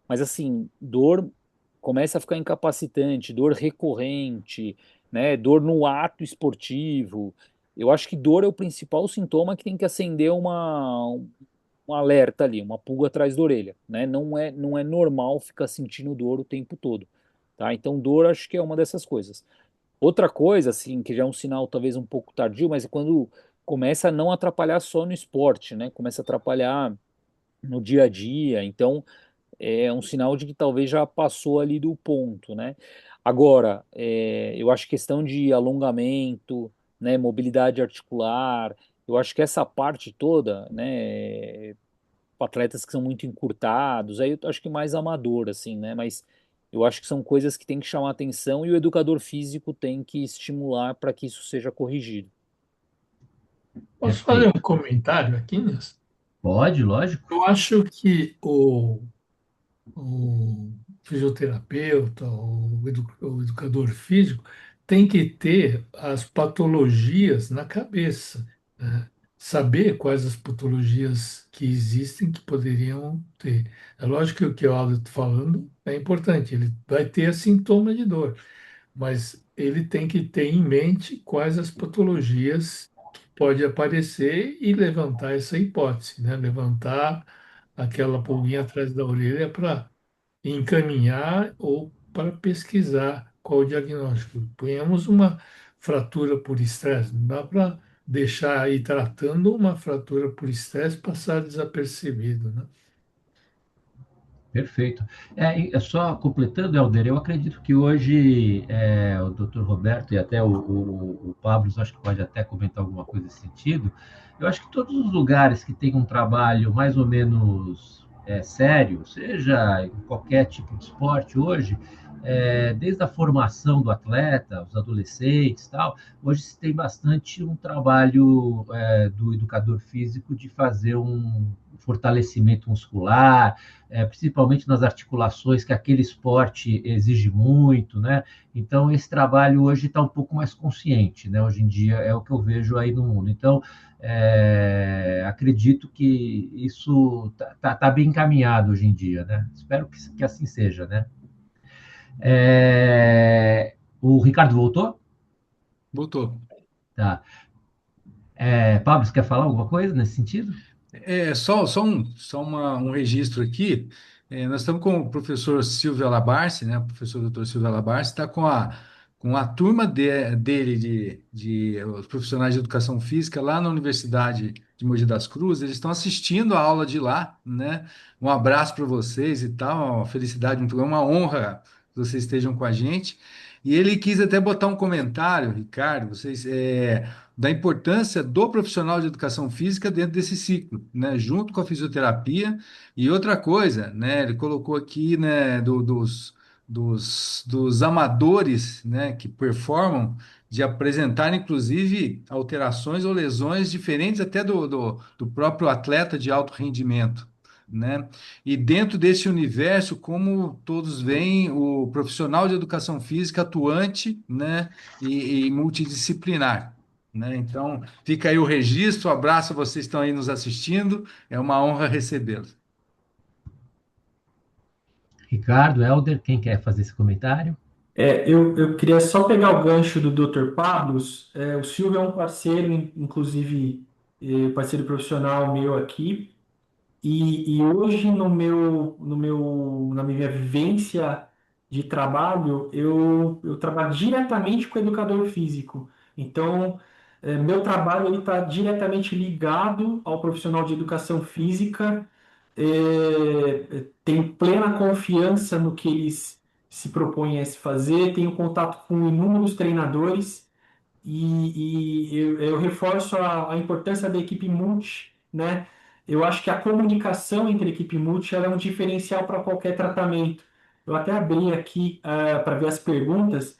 [SPEAKER 2] Mas assim, dor começa a ficar incapacitante, dor recorrente, né? Dor no ato esportivo. Eu acho que dor é o principal sintoma que tem que acender um alerta ali, uma pulga atrás da orelha, né? Não é normal ficar sentindo dor o tempo todo, tá? Então, dor acho que é uma dessas coisas. Outra coisa, assim, que já é um sinal talvez um pouco tardio, mas é quando começa a não atrapalhar só no esporte, né? Começa a atrapalhar no dia a dia. Então, é um sinal de que talvez já passou ali do ponto, né? Agora, eu acho questão de alongamento, né, mobilidade articular, eu acho que essa parte toda, né, atletas que são muito encurtados, aí eu acho que mais amador, assim, né? Mas eu acho que são coisas que tem que chamar atenção e o educador físico tem que estimular para que isso seja corrigido.
[SPEAKER 1] Posso fazer
[SPEAKER 5] Perfeito.
[SPEAKER 1] um comentário aqui, Nilson?
[SPEAKER 5] Pode, lógico.
[SPEAKER 1] Eu acho que o fisioterapeuta, o educador físico, tem que ter as patologias na cabeça, né? Saber quais as patologias que existem que poderiam ter. É lógico que o que o Aldo está falando é importante, ele vai ter sintomas de dor, mas ele tem que ter em mente quais as patologias que pode aparecer e levantar essa hipótese, né? Levantar aquela pulguinha atrás da orelha para encaminhar ou para pesquisar qual o diagnóstico. Ponhamos uma fratura por estresse, não dá para deixar aí tratando uma fratura por estresse passar desapercebido, né?
[SPEAKER 5] Perfeito. Só completando, Helder, eu acredito que hoje o doutor Roberto e até o Pablo, acho que pode até comentar alguma coisa nesse sentido. Eu acho que todos os lugares que têm um trabalho mais ou menos sério, seja em qualquer tipo de esporte hoje, desde a formação do atleta, os adolescentes, tal, hoje se tem bastante um trabalho do educador físico de fazer um fortalecimento muscular, principalmente nas articulações, que aquele esporte exige muito, né? Então, esse trabalho hoje está um pouco mais consciente, né? Hoje em dia é o que eu vejo aí no mundo. Então, acredito que isso tá bem encaminhado hoje em dia, né? Espero que assim seja, né? O Ricardo voltou?
[SPEAKER 6] Voltou.
[SPEAKER 5] Tá. Pablo, você quer falar alguma coisa nesse sentido?
[SPEAKER 6] Um registro aqui. Nós estamos com o professor Silvio Alabarce, né? O professor doutor Silvio Alabarce está com a turma dele de os profissionais de educação física lá na Universidade de Mogi das Cruzes. Eles estão assistindo a aula de lá, né? Um abraço para vocês e tal, uma felicidade, uma honra que vocês estejam com a gente. E ele quis até botar um comentário, Ricardo, da importância do profissional de educação física dentro desse ciclo, né, junto com a fisioterapia. E outra coisa, né, ele colocou aqui, né, dos amadores, né, que performam, de apresentar, inclusive, alterações ou lesões diferentes até do próprio atleta de alto rendimento. Né? E dentro desse universo, como todos veem, o profissional de educação física atuante, né, e multidisciplinar, né? Então, fica aí o registro, um abraço a vocês que estão aí nos assistindo, é uma honra recebê-los.
[SPEAKER 5] Ricardo, Helder, quem quer fazer esse comentário?
[SPEAKER 3] Eu queria só pegar o gancho do Dr. Pablos. O Silvio é um parceiro, inclusive, parceiro profissional meu aqui. E hoje, na minha vivência de trabalho, eu trabalho diretamente com o educador físico. Então, meu trabalho está diretamente ligado ao profissional de educação física. Tenho plena confiança no que eles se propõem a se fazer, tenho contato com inúmeros treinadores. Eu reforço a importância da equipe multi, né? Eu acho que a comunicação entre a equipe multi ela é um diferencial para qualquer tratamento. Eu até abri aqui para ver as perguntas,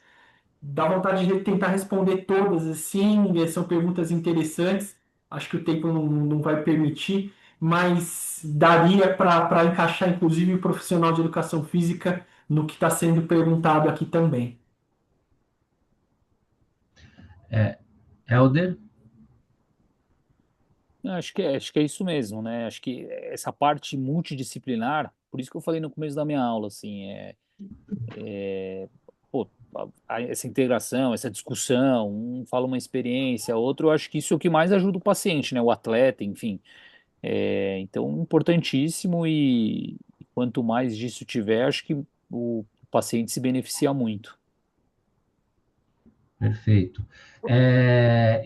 [SPEAKER 3] dá vontade de tentar responder todas assim, são perguntas interessantes. Acho que o tempo não vai permitir, mas daria para encaixar inclusive o profissional de educação física no que está sendo perguntado aqui também.
[SPEAKER 5] Helder?
[SPEAKER 2] Acho que é isso mesmo, né? Acho que essa parte multidisciplinar, por isso que eu falei no começo da minha aula, assim, pô, essa integração, essa discussão, um fala uma experiência, outro, eu acho que isso é o que mais ajuda o paciente, né? O atleta, enfim. Então, importantíssimo e quanto mais disso tiver, acho que o paciente se beneficia muito.
[SPEAKER 5] Perfeito.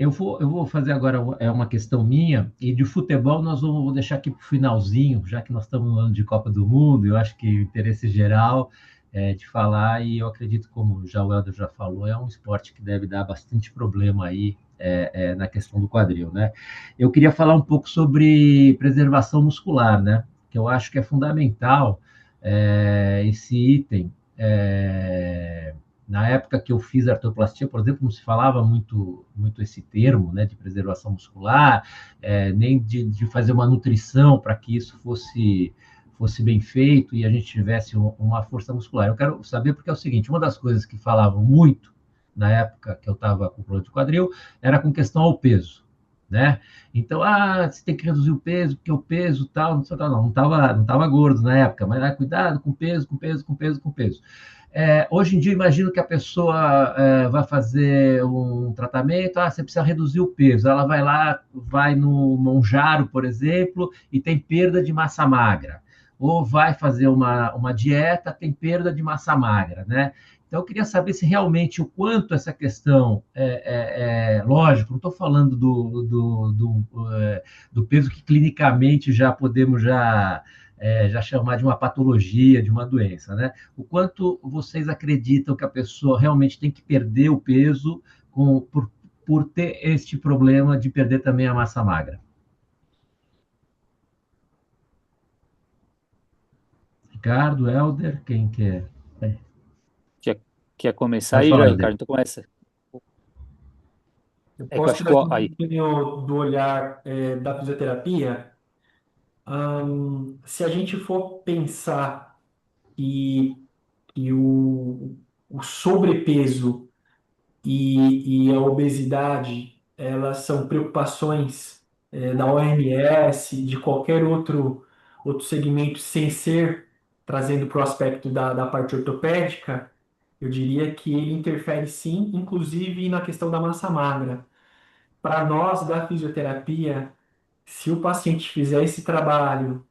[SPEAKER 5] Eu vou fazer agora uma questão minha, e de futebol vou deixar aqui para o finalzinho, já que nós estamos no ano de Copa do Mundo, eu acho que o interesse geral é de falar, e eu acredito, como já o Helder já falou, é um esporte que deve dar bastante problema aí na questão do quadril, né? Eu queria falar um pouco sobre preservação muscular, né? Que eu acho que é fundamental esse item. Na época que eu fiz artroplastia, por exemplo, não se falava muito esse termo, né, de preservação muscular, nem de fazer uma nutrição para que isso fosse bem feito e a gente tivesse uma força muscular. Eu quero saber porque é o seguinte, uma das coisas que falavam muito na época que eu estava com problema de quadril era com questão ao peso, né? Então, você tem que reduzir o peso, porque o peso tal, não estava gordo na época, mas cuidado com peso, com peso, com peso, com peso. Hoje em dia, imagino que a pessoa vai fazer um tratamento, você precisa reduzir o peso. Ela vai lá, vai no Monjaro, por exemplo, e tem perda de massa magra. Ou vai fazer uma dieta, tem perda de massa magra, né? Então, eu queria saber se realmente o quanto essa questão lógico, não estou falando do peso que clinicamente já podemos já chamar de uma patologia, de uma doença, né? O quanto vocês acreditam que a pessoa realmente tem que perder o peso por ter este problema de perder também a massa magra? Ricardo, Helder, quem quer?
[SPEAKER 2] Quer, quer começar
[SPEAKER 5] Pode
[SPEAKER 2] aí
[SPEAKER 5] falar,
[SPEAKER 2] já,
[SPEAKER 5] Helder.
[SPEAKER 2] Ricardo? Então começa.
[SPEAKER 3] Eu
[SPEAKER 2] É que eu
[SPEAKER 3] posso
[SPEAKER 2] acho que,
[SPEAKER 3] trazer
[SPEAKER 2] ó,
[SPEAKER 3] um
[SPEAKER 2] aí,
[SPEAKER 3] pouquinho do olhar da fisioterapia. Se a gente for pensar que o sobrepeso e a obesidade, elas são preocupações da OMS, de qualquer outro segmento, sem ser trazendo para o aspecto da parte ortopédica, eu diria que ele interfere sim, inclusive na questão da massa magra. Para nós da fisioterapia, se o paciente fizer esse trabalho,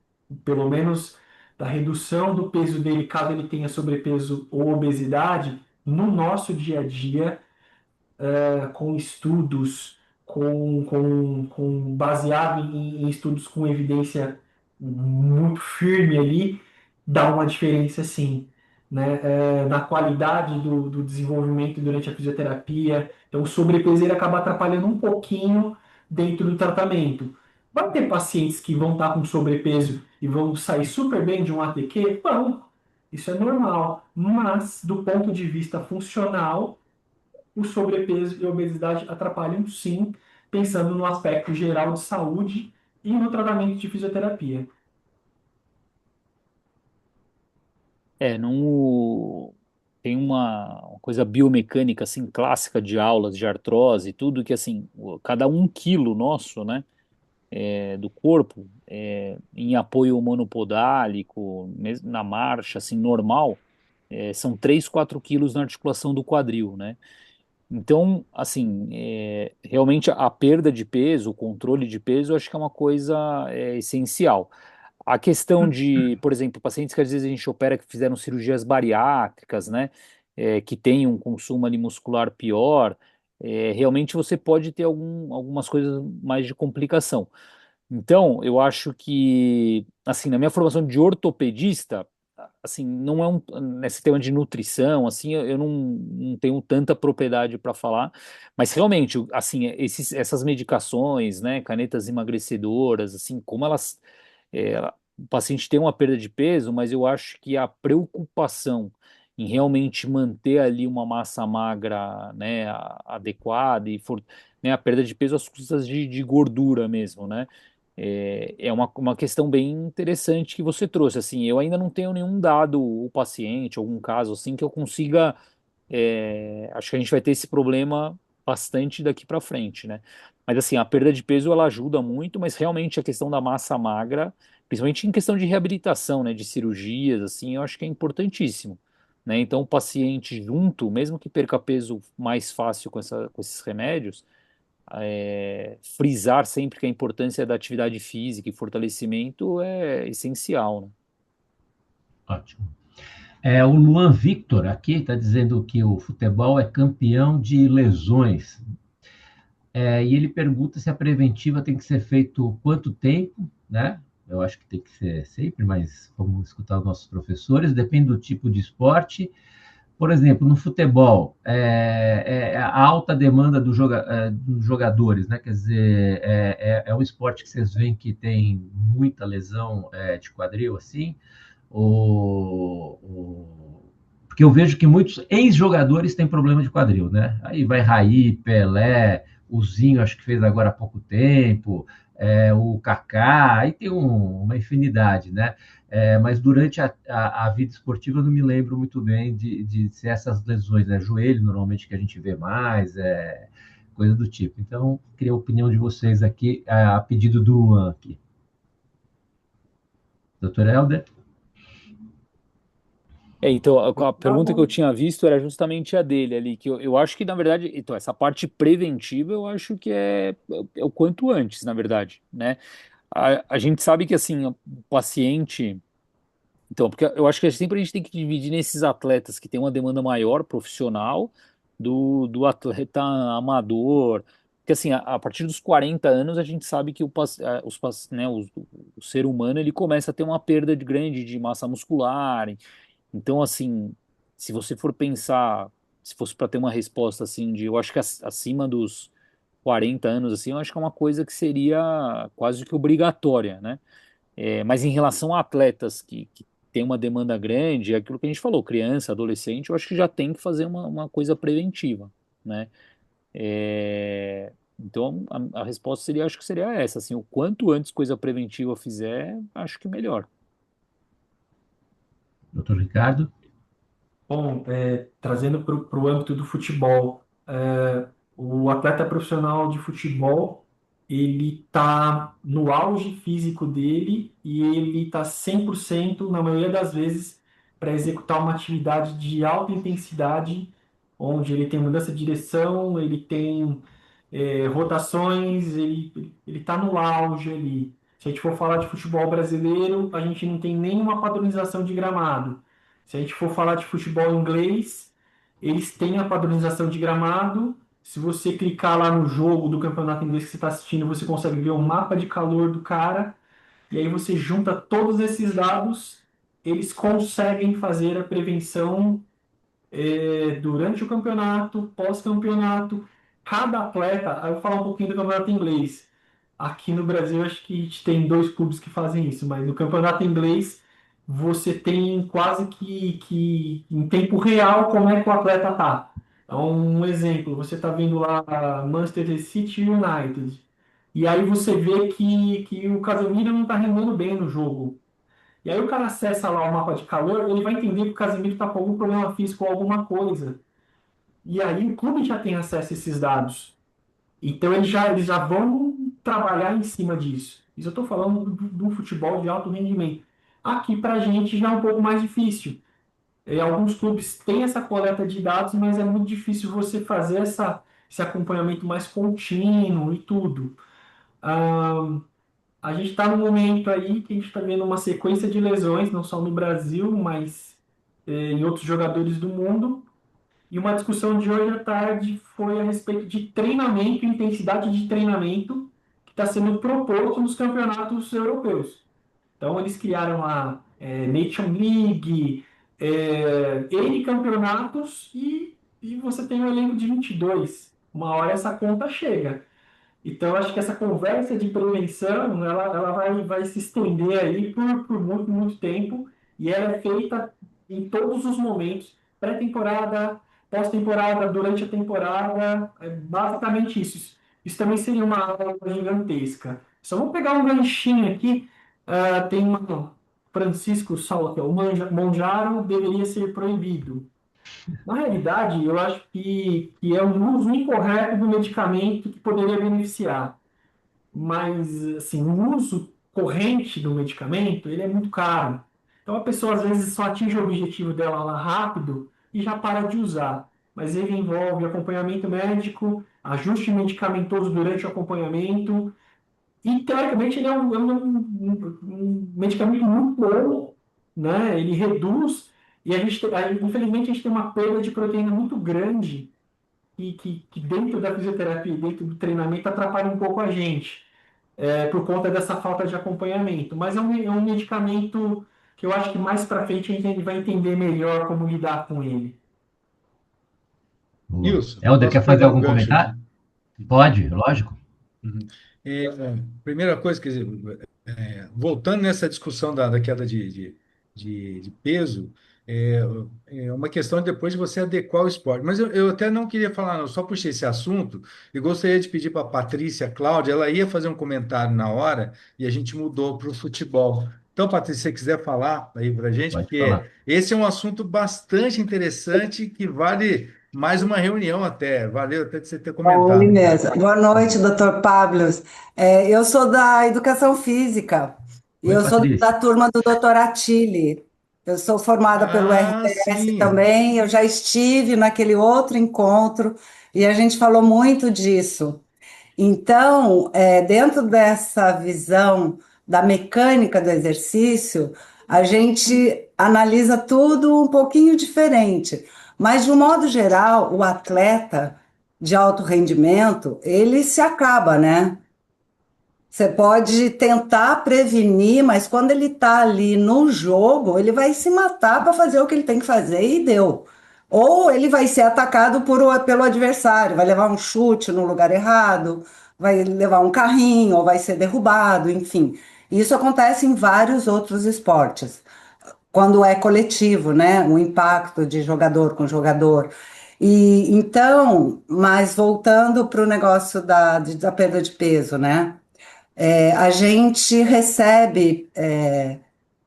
[SPEAKER 3] pelo menos da redução do peso dele, caso ele tenha sobrepeso ou obesidade, no nosso dia a dia, com estudos, baseado em estudos com evidência muito firme ali, dá uma diferença sim, né? Na qualidade do desenvolvimento durante a fisioterapia. Então, o sobrepeso ele acaba atrapalhando um pouquinho dentro do tratamento. Vai ter pacientes que vão estar com sobrepeso e vão sair super bem de um ATQ? Vão. Isso é normal. Mas, do ponto de vista funcional, o sobrepeso e a obesidade atrapalham sim, pensando no aspecto geral de saúde e no tratamento de fisioterapia.
[SPEAKER 2] não tem uma coisa biomecânica assim clássica de aulas de artrose e tudo que assim, cada 1 quilo nosso, né, do corpo, em apoio monopodálico, mesmo na marcha assim normal, são 3, 4 quilos na articulação do quadril, né? Então, assim, realmente a perda de peso, o controle de peso, eu acho que é uma coisa essencial. A questão de, por exemplo, pacientes que às vezes a gente opera que fizeram cirurgias bariátricas, né, que tem um consumo ali muscular pior, realmente você pode ter algumas coisas mais de complicação. Então, eu acho que, assim, na minha formação de ortopedista, assim, não é nesse tema de nutrição, assim, eu não tenho tanta propriedade para falar, mas realmente, assim, essas medicações, né, canetas emagrecedoras, assim, como elas, o paciente tem uma perda de peso, mas eu acho que a preocupação em realmente manter ali uma massa magra, né, adequada e né, a perda de peso às custas de gordura mesmo, né? É uma questão bem interessante que você trouxe. Assim, eu ainda não tenho nenhum dado, o paciente, algum caso assim, que eu consiga. Acho que a gente vai ter esse problema bastante daqui para frente, né? Mas assim, a perda de peso ela ajuda muito, mas realmente a questão da massa magra, principalmente em questão de reabilitação, né, de cirurgias, assim, eu acho que é importantíssimo. Né? Então, o paciente junto, mesmo que perca peso mais fácil com esses remédios, frisar sempre que a importância da atividade física e fortalecimento é essencial, né?
[SPEAKER 5] Ótimo. O Luan Victor aqui está dizendo que o futebol é campeão de lesões. E ele pergunta se a preventiva tem que ser feito quanto tempo, né? Eu acho que tem que ser sempre, mas vamos escutar os nossos professores. Depende do tipo de esporte. Por exemplo, no futebol, a alta demanda dos jogadores, né? Quer dizer, é um esporte que vocês veem que tem muita lesão de quadril, assim, porque eu vejo que muitos ex-jogadores têm problema de quadril, né? Aí vai Raí, Pelé, o Zinho, acho que fez agora há pouco tempo, o Kaká, aí tem uma infinidade, né? Mas durante a vida esportiva eu não me lembro muito bem de ser essas lesões, né? Joelho, normalmente, que a gente vê mais, coisa do tipo. Então, queria a opinião de vocês aqui, a pedido do Luan aqui. Doutor Helder?
[SPEAKER 2] Então, a pergunta que eu tinha visto era justamente a dele ali, que eu acho que, na verdade, então, essa parte preventiva eu acho que é o quanto antes, na verdade, né? A gente sabe que, assim, o paciente. Então, porque eu acho que sempre a gente tem que dividir nesses atletas que têm uma demanda maior profissional do atleta amador, Porque assim, a partir dos 40 anos a gente sabe que o ser humano ele começa a ter uma perda grande de massa muscular. Então, assim, se você for pensar, se fosse para ter uma resposta assim eu acho que acima dos 40 anos, assim, eu acho que é uma coisa que seria quase que obrigatória, né? Mas em relação a atletas que têm uma demanda grande, é aquilo que a gente falou, criança, adolescente, eu acho que já tem que fazer uma coisa preventiva, né? Então a resposta seria, acho que seria essa, assim, o quanto antes coisa preventiva fizer, acho que melhor.
[SPEAKER 5] Doutor Ricardo?
[SPEAKER 3] Bom, trazendo para o âmbito do futebol, o atleta profissional de futebol, ele está no auge físico dele e ele está 100% na maioria das vezes, para executar uma atividade de alta intensidade, onde ele tem mudança de direção, ele tem rotações, ele está no auge ali. Se a gente for falar de futebol brasileiro, a gente não tem nenhuma padronização de gramado. Se a gente for falar de futebol inglês, eles têm a padronização de gramado. Se você clicar lá no jogo do campeonato inglês que você está assistindo, você consegue ver o mapa de calor do cara. E aí você junta todos esses dados, eles conseguem fazer a prevenção durante o campeonato, pós-campeonato. Cada atleta, aí eu vou falar um pouquinho do campeonato inglês. Aqui no Brasil, acho que a gente tem dois clubes que fazem isso, mas no campeonato inglês, você tem quase que em tempo real como é que o atleta tá. Então, um exemplo, você está vendo lá Manchester City e United, e aí você vê que o Casemiro não está rendendo bem no jogo. E aí o cara acessa lá o mapa de calor, ele vai entender que o Casemiro está com algum problema físico ou alguma coisa. E aí o clube já tem acesso a esses dados. Então eles já vão trabalhar em cima disso. Isso eu estou falando do futebol de alto rendimento. Aqui para a gente já é um pouco mais difícil. Alguns clubes têm essa coleta de dados, mas é muito difícil você fazer esse acompanhamento mais contínuo e tudo. Ah, a gente está num momento aí que a gente está vendo uma sequência de lesões, não só no Brasil, mas em outros jogadores do mundo. E uma discussão de hoje à tarde foi a respeito de treinamento, intensidade de treinamento que está sendo proposto nos campeonatos europeus. Então, eles criaram a Nation League, N campeonatos e você tem um elenco de 22. Uma hora essa conta chega. Então, acho que essa conversa de prevenção, ela vai se estender aí por muito, muito tempo, e ela é feita em todos os momentos, pré-temporada, pós-temporada, durante a temporada, é basicamente isso. Isso também seria uma aula gigantesca. Só vou pegar um ganchinho aqui, tem uma Francisco Saulo, que é o Monjaro deveria ser proibido. Na realidade, eu acho que é um uso incorreto do medicamento que poderia beneficiar. Mas, assim, o uso corrente do medicamento, ele é muito caro. Então, a pessoa, às vezes, só atinge o objetivo dela lá rápido e já para de usar. Mas ele envolve acompanhamento médico, ajuste medicamentoso durante o acompanhamento. E, teoricamente, ele é um medicamento muito bom, né? Ele reduz, e infelizmente, a gente tem uma perda de proteína muito grande que dentro da fisioterapia, dentro do treinamento, atrapalha um pouco a gente, por conta dessa falta de acompanhamento. Mas é um medicamento que eu acho que mais para frente a gente vai entender melhor como lidar com ele.
[SPEAKER 5] Boa.
[SPEAKER 6] Nilson,
[SPEAKER 5] Helder,
[SPEAKER 6] posso
[SPEAKER 5] quer fazer
[SPEAKER 6] pegar um
[SPEAKER 5] algum
[SPEAKER 6] gancho
[SPEAKER 5] comentário?
[SPEAKER 6] aqui?
[SPEAKER 5] Pode, lógico.
[SPEAKER 6] Uhum. Primeira coisa, quer dizer, voltando nessa discussão da queda de peso, é, é uma questão depois de você adequar o esporte. Mas eu até não queria falar, não, só puxei esse assunto e gostaria de pedir para a Patrícia Cláudia, ela ia fazer um comentário na hora e a gente mudou para o futebol. Então, Patrícia, se você quiser falar aí para a gente,
[SPEAKER 5] Pode
[SPEAKER 6] porque
[SPEAKER 5] falar.
[SPEAKER 6] esse é um assunto bastante interessante que vale mais uma reunião até. Valeu até de você ter
[SPEAKER 7] Oi,
[SPEAKER 6] comentado, tá?
[SPEAKER 7] Inês. Boa noite, doutor Pablo. Eu sou da Educação Física e
[SPEAKER 5] Oi,
[SPEAKER 7] eu sou da
[SPEAKER 5] Patrícia.
[SPEAKER 7] turma do doutor Atili. Eu sou formada pelo
[SPEAKER 6] Ah,
[SPEAKER 7] RPS
[SPEAKER 6] sim.
[SPEAKER 7] também, eu já estive naquele outro encontro e a gente falou muito disso. Então, dentro dessa visão da mecânica do exercício, a gente analisa tudo um pouquinho diferente. Mas, de um modo geral, o atleta, de alto rendimento, ele se acaba, né? Você pode tentar prevenir, mas quando ele está ali no jogo, ele vai se matar para fazer o que ele tem que fazer e deu. Ou ele vai ser atacado pelo adversário, vai levar um chute no lugar errado, vai levar um carrinho, ou vai ser derrubado, enfim. Isso acontece em vários outros esportes, quando é coletivo, né? O impacto de jogador com jogador. E então, mas voltando para o negócio da perda de peso, né? A gente recebe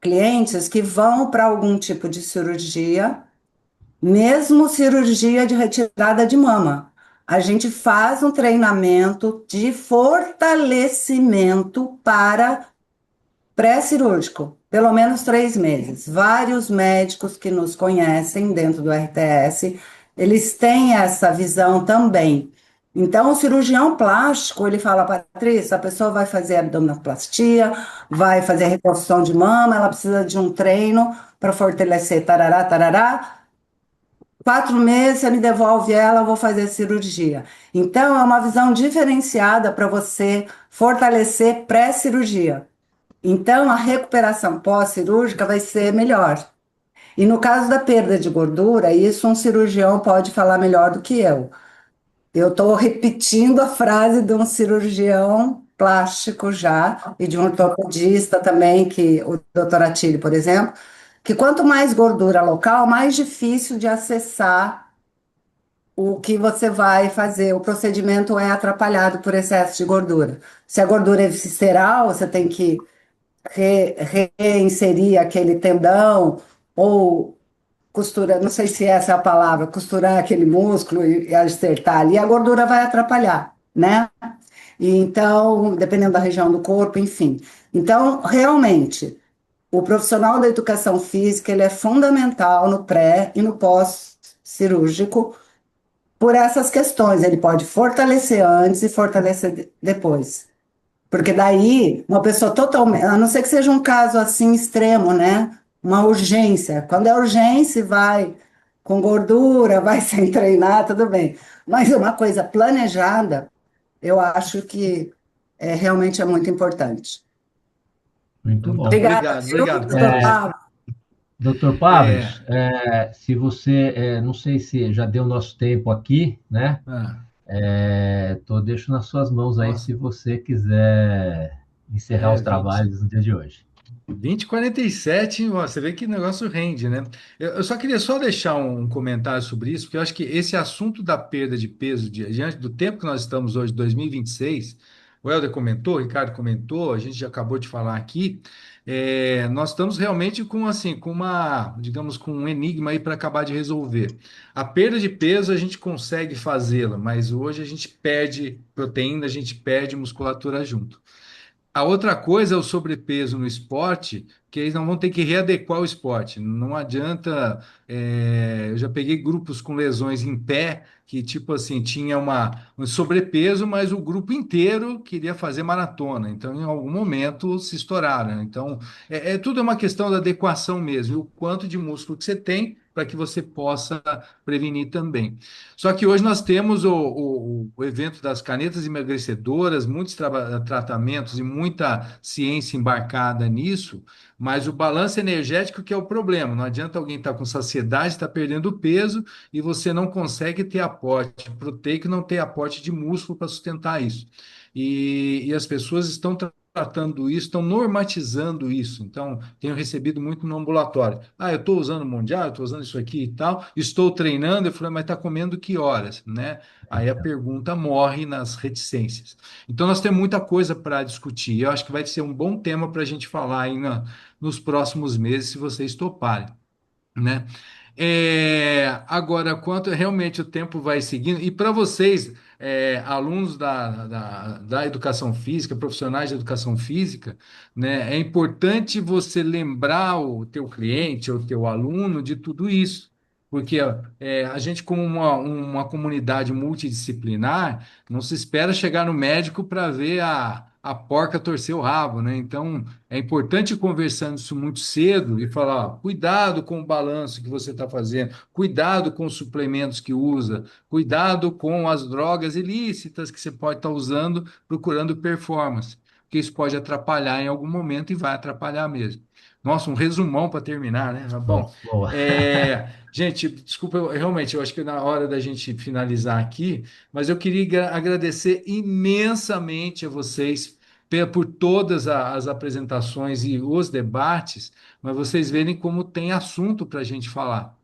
[SPEAKER 7] clientes que vão para algum tipo de cirurgia, mesmo cirurgia de retirada de mama. A gente faz um treinamento de fortalecimento para pré-cirúrgico, pelo menos 3 meses. Vários médicos que nos conhecem dentro do RTS, eles têm essa visão também. Então, o cirurgião plástico, ele fala, Patrícia, a pessoa vai fazer abdominoplastia, vai fazer reconstrução de mama, ela precisa de um treino para fortalecer, tarará, tarará. 4 meses, você me devolve ela, eu vou fazer a cirurgia. Então, é uma visão diferenciada para você fortalecer pré-cirurgia. Então, a recuperação pós-cirúrgica vai ser melhor. E no caso da perda de gordura, isso um cirurgião pode falar melhor do que eu. Eu estou repetindo a frase de um cirurgião plástico já, e de um ortopedista também, que o doutor Attili, por exemplo, que quanto mais gordura local, mais difícil de acessar o que você vai fazer. O procedimento é atrapalhado por excesso de gordura. Se a gordura é visceral, você tem que reinserir aquele tendão ou costura, não sei se essa é a palavra, costurar aquele músculo e acertar ali, a gordura vai atrapalhar, né? E então, dependendo da região do corpo, enfim. Então, realmente, o profissional da educação física, ele é fundamental no pré e no pós-cirúrgico por essas questões. Ele pode fortalecer antes e fortalecer depois. Porque daí, uma pessoa totalmente, a não ser que seja um caso assim extremo, né? Uma urgência. Quando é urgência, vai com gordura, vai sem treinar, tudo bem. Mas uma coisa planejada, eu acho que realmente é muito importante.
[SPEAKER 5] Muito
[SPEAKER 6] Então,
[SPEAKER 5] bom.
[SPEAKER 7] Obrigada,
[SPEAKER 6] obrigado,
[SPEAKER 7] viu,
[SPEAKER 6] obrigado,
[SPEAKER 7] doutor
[SPEAKER 6] Patrícia.
[SPEAKER 7] Pablo?
[SPEAKER 5] Doutor
[SPEAKER 6] É,
[SPEAKER 5] Pavlos, se você, não sei se já deu nosso tempo aqui, né?
[SPEAKER 6] ah,
[SPEAKER 5] Deixo nas suas mãos aí
[SPEAKER 6] nossa,
[SPEAKER 5] se você quiser encerrar os
[SPEAKER 6] 20.
[SPEAKER 5] trabalhos no dia de hoje.
[SPEAKER 6] 20h47, ó, você vê que negócio rende, né? Eu só queria só deixar um comentário sobre isso, porque eu acho que esse assunto da perda de peso diante do tempo que nós estamos hoje, 2026, o Helder comentou, o Ricardo comentou, a gente já acabou de falar aqui, nós estamos realmente com assim, com uma, digamos, com um enigma aí para acabar de resolver. A perda de peso a gente consegue fazê-la, mas hoje a gente perde proteína, a gente perde musculatura junto. A outra coisa é o sobrepeso no esporte, que eles não vão ter que readequar o esporte. Não adianta. Eu já peguei grupos com lesões em pé, que, tipo assim, tinha um sobrepeso, mas o grupo inteiro queria fazer maratona. Então, em algum momento, se estouraram. Então, tudo é uma questão da adequação mesmo, e o quanto de músculo que você tem para que você possa prevenir também. Só que hoje nós temos o evento das canetas emagrecedoras, muitos tratamentos e muita ciência embarcada nisso, mas o balanço energético que é o problema. Não adianta alguém estar com saciedade, estar perdendo peso e você não consegue ter aporte proteico, não ter aporte de músculo para sustentar isso. E as pessoas estão tratando isso, estão normatizando isso. Então, tenho recebido muito no ambulatório. Ah, eu estou usando o Mundial, eu estou usando isso aqui e tal, estou treinando. Eu falei, mas está comendo que horas, né? Aí a pergunta morre nas reticências. Então, nós temos muita coisa para discutir. Eu acho que vai ser um bom tema para a gente falar aí nos próximos meses, se vocês toparem, né? Agora, quanto realmente o tempo vai seguindo, e para vocês, alunos da educação física, profissionais de educação física, né, é importante você lembrar o teu cliente, o teu aluno de tudo isso. Porque a gente, como uma comunidade multidisciplinar, não se espera chegar no médico para ver a a porca torcer o rabo, né? Então, é importante ir conversando isso muito cedo e falar, ó, cuidado com o balanço que você está fazendo, cuidado com os suplementos que usa, cuidado com as drogas ilícitas que você pode estar usando procurando performance, porque isso pode atrapalhar em algum momento e vai atrapalhar mesmo. Nossa, um resumão para terminar, né? Mas, bom,
[SPEAKER 5] Boa.
[SPEAKER 6] gente, desculpa, realmente, eu acho que na hora da gente finalizar aqui, mas eu queria agradecer imensamente a vocês por todas as apresentações e os debates, mas vocês verem como tem assunto para a gente falar,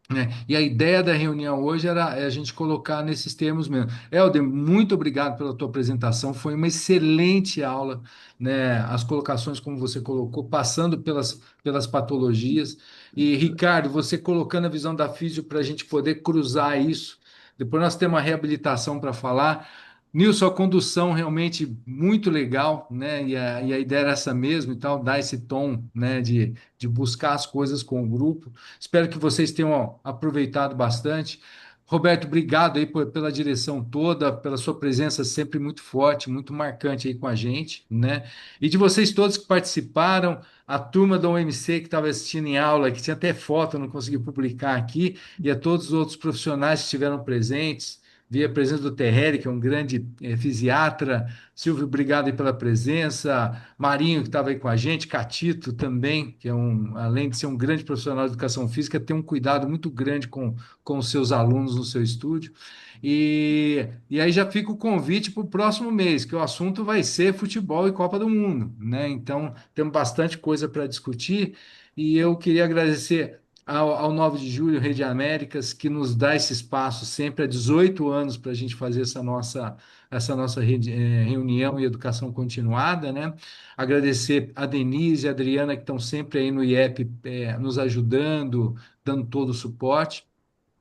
[SPEAKER 6] né? E a ideia da reunião hoje era a gente colocar nesses termos mesmo. Helder, muito obrigado pela tua apresentação, foi uma excelente aula, né? As colocações, como você colocou, passando pelas patologias. E, Ricardo, você colocando a visão da físio para a gente poder cruzar isso. Depois nós temos a reabilitação para falar. Nilson, a condução realmente muito legal, né? E a ideia era essa mesmo, então, dar esse tom, né, de buscar as coisas com o grupo. Espero que vocês tenham aproveitado bastante. Roberto, obrigado aí pela direção toda, pela sua presença sempre muito forte, muito marcante aí com a gente, né? E de vocês todos que participaram, a turma da OMC que estava assistindo em aula, que tinha até foto, eu não consegui publicar aqui, e a todos os outros profissionais que estiveram presentes. Vi a presença do Terreri, que é um grande fisiatra. Silvio, obrigado aí pela presença. Marinho, que estava aí com a gente. Catito também, que é além de ser um grande profissional de educação física, tem um cuidado muito grande com os seus alunos no seu estúdio. E aí já fica o convite para o próximo mês, que o assunto vai ser futebol e Copa do Mundo, né? Então, temos bastante coisa para discutir. E eu queria agradecer ao 9 de julho, Rede Américas, que nos dá esse espaço sempre há 18 anos para a gente fazer essa nossa reunião e educação continuada, né? Agradecer a Denise e a Adriana, que estão sempre aí no IEP, nos ajudando, dando todo o suporte,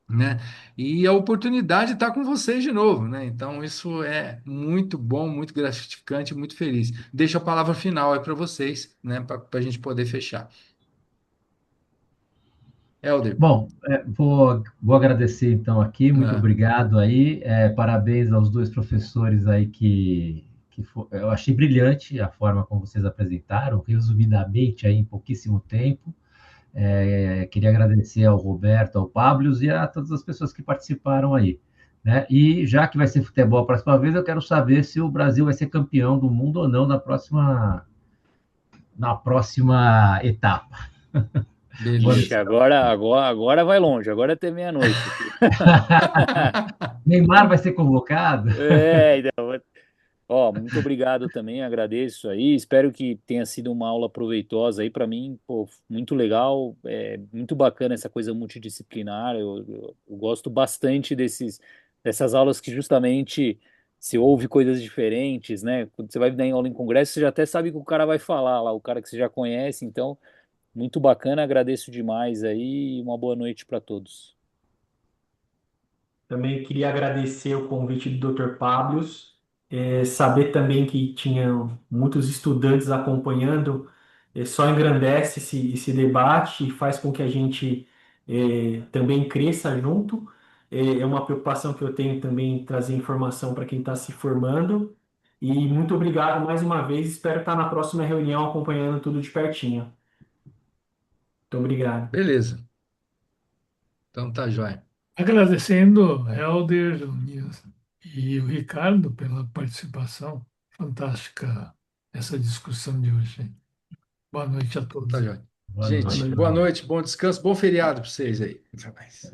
[SPEAKER 6] né? E a oportunidade de estar com vocês de novo, né? Então, isso é muito bom, muito gratificante, muito feliz. Deixo a palavra final aí para vocês, né? Para a gente poder fechar. Helder.
[SPEAKER 5] Bom, vou agradecer então aqui, muito
[SPEAKER 6] Ah,
[SPEAKER 5] obrigado aí, parabéns aos dois professores aí eu achei brilhante a forma como vocês apresentaram, resumidamente aí em pouquíssimo tempo. Queria agradecer ao Roberto, ao Pablo e a todas as pessoas que participaram aí, né? E já que vai ser futebol a próxima vez, eu quero saber se o Brasil vai ser campeão do mundo ou não na próxima etapa.
[SPEAKER 2] Ixi,
[SPEAKER 6] beleza.
[SPEAKER 2] agora vai longe, agora é até meia-noite aqui.
[SPEAKER 5] Neymar vai ser convocado?
[SPEAKER 2] Então, ó, muito obrigado também, agradeço aí. Espero que tenha sido uma aula proveitosa aí para mim, pô, muito legal, muito bacana essa coisa multidisciplinar. Eu gosto bastante dessas aulas que justamente se ouve coisas diferentes, né? Quando você vai dar aula em congresso, você já até sabe o que o cara vai falar lá, o cara que você já conhece, então, muito bacana, agradeço demais aí e uma boa noite para todos.
[SPEAKER 3] Também queria agradecer o convite do Dr. Pablo, saber também que tinham muitos estudantes acompanhando, só engrandece esse debate e faz com que a gente também cresça junto. É uma preocupação que eu tenho também trazer informação para quem está se formando. E muito obrigado mais uma vez, espero estar na próxima reunião acompanhando tudo de pertinho. Muito obrigado.
[SPEAKER 6] Beleza. Então tá jóia.
[SPEAKER 1] Agradecendo Helder, o Nilson e o Ricardo pela participação. Fantástica essa discussão de hoje. Boa noite a
[SPEAKER 6] Tá
[SPEAKER 1] todos.
[SPEAKER 6] jóia.
[SPEAKER 5] Boa
[SPEAKER 3] Boa
[SPEAKER 6] Gente,
[SPEAKER 5] noite.
[SPEAKER 3] noite.
[SPEAKER 6] boa noite, bom descanso, bom feriado para vocês aí. Até mais.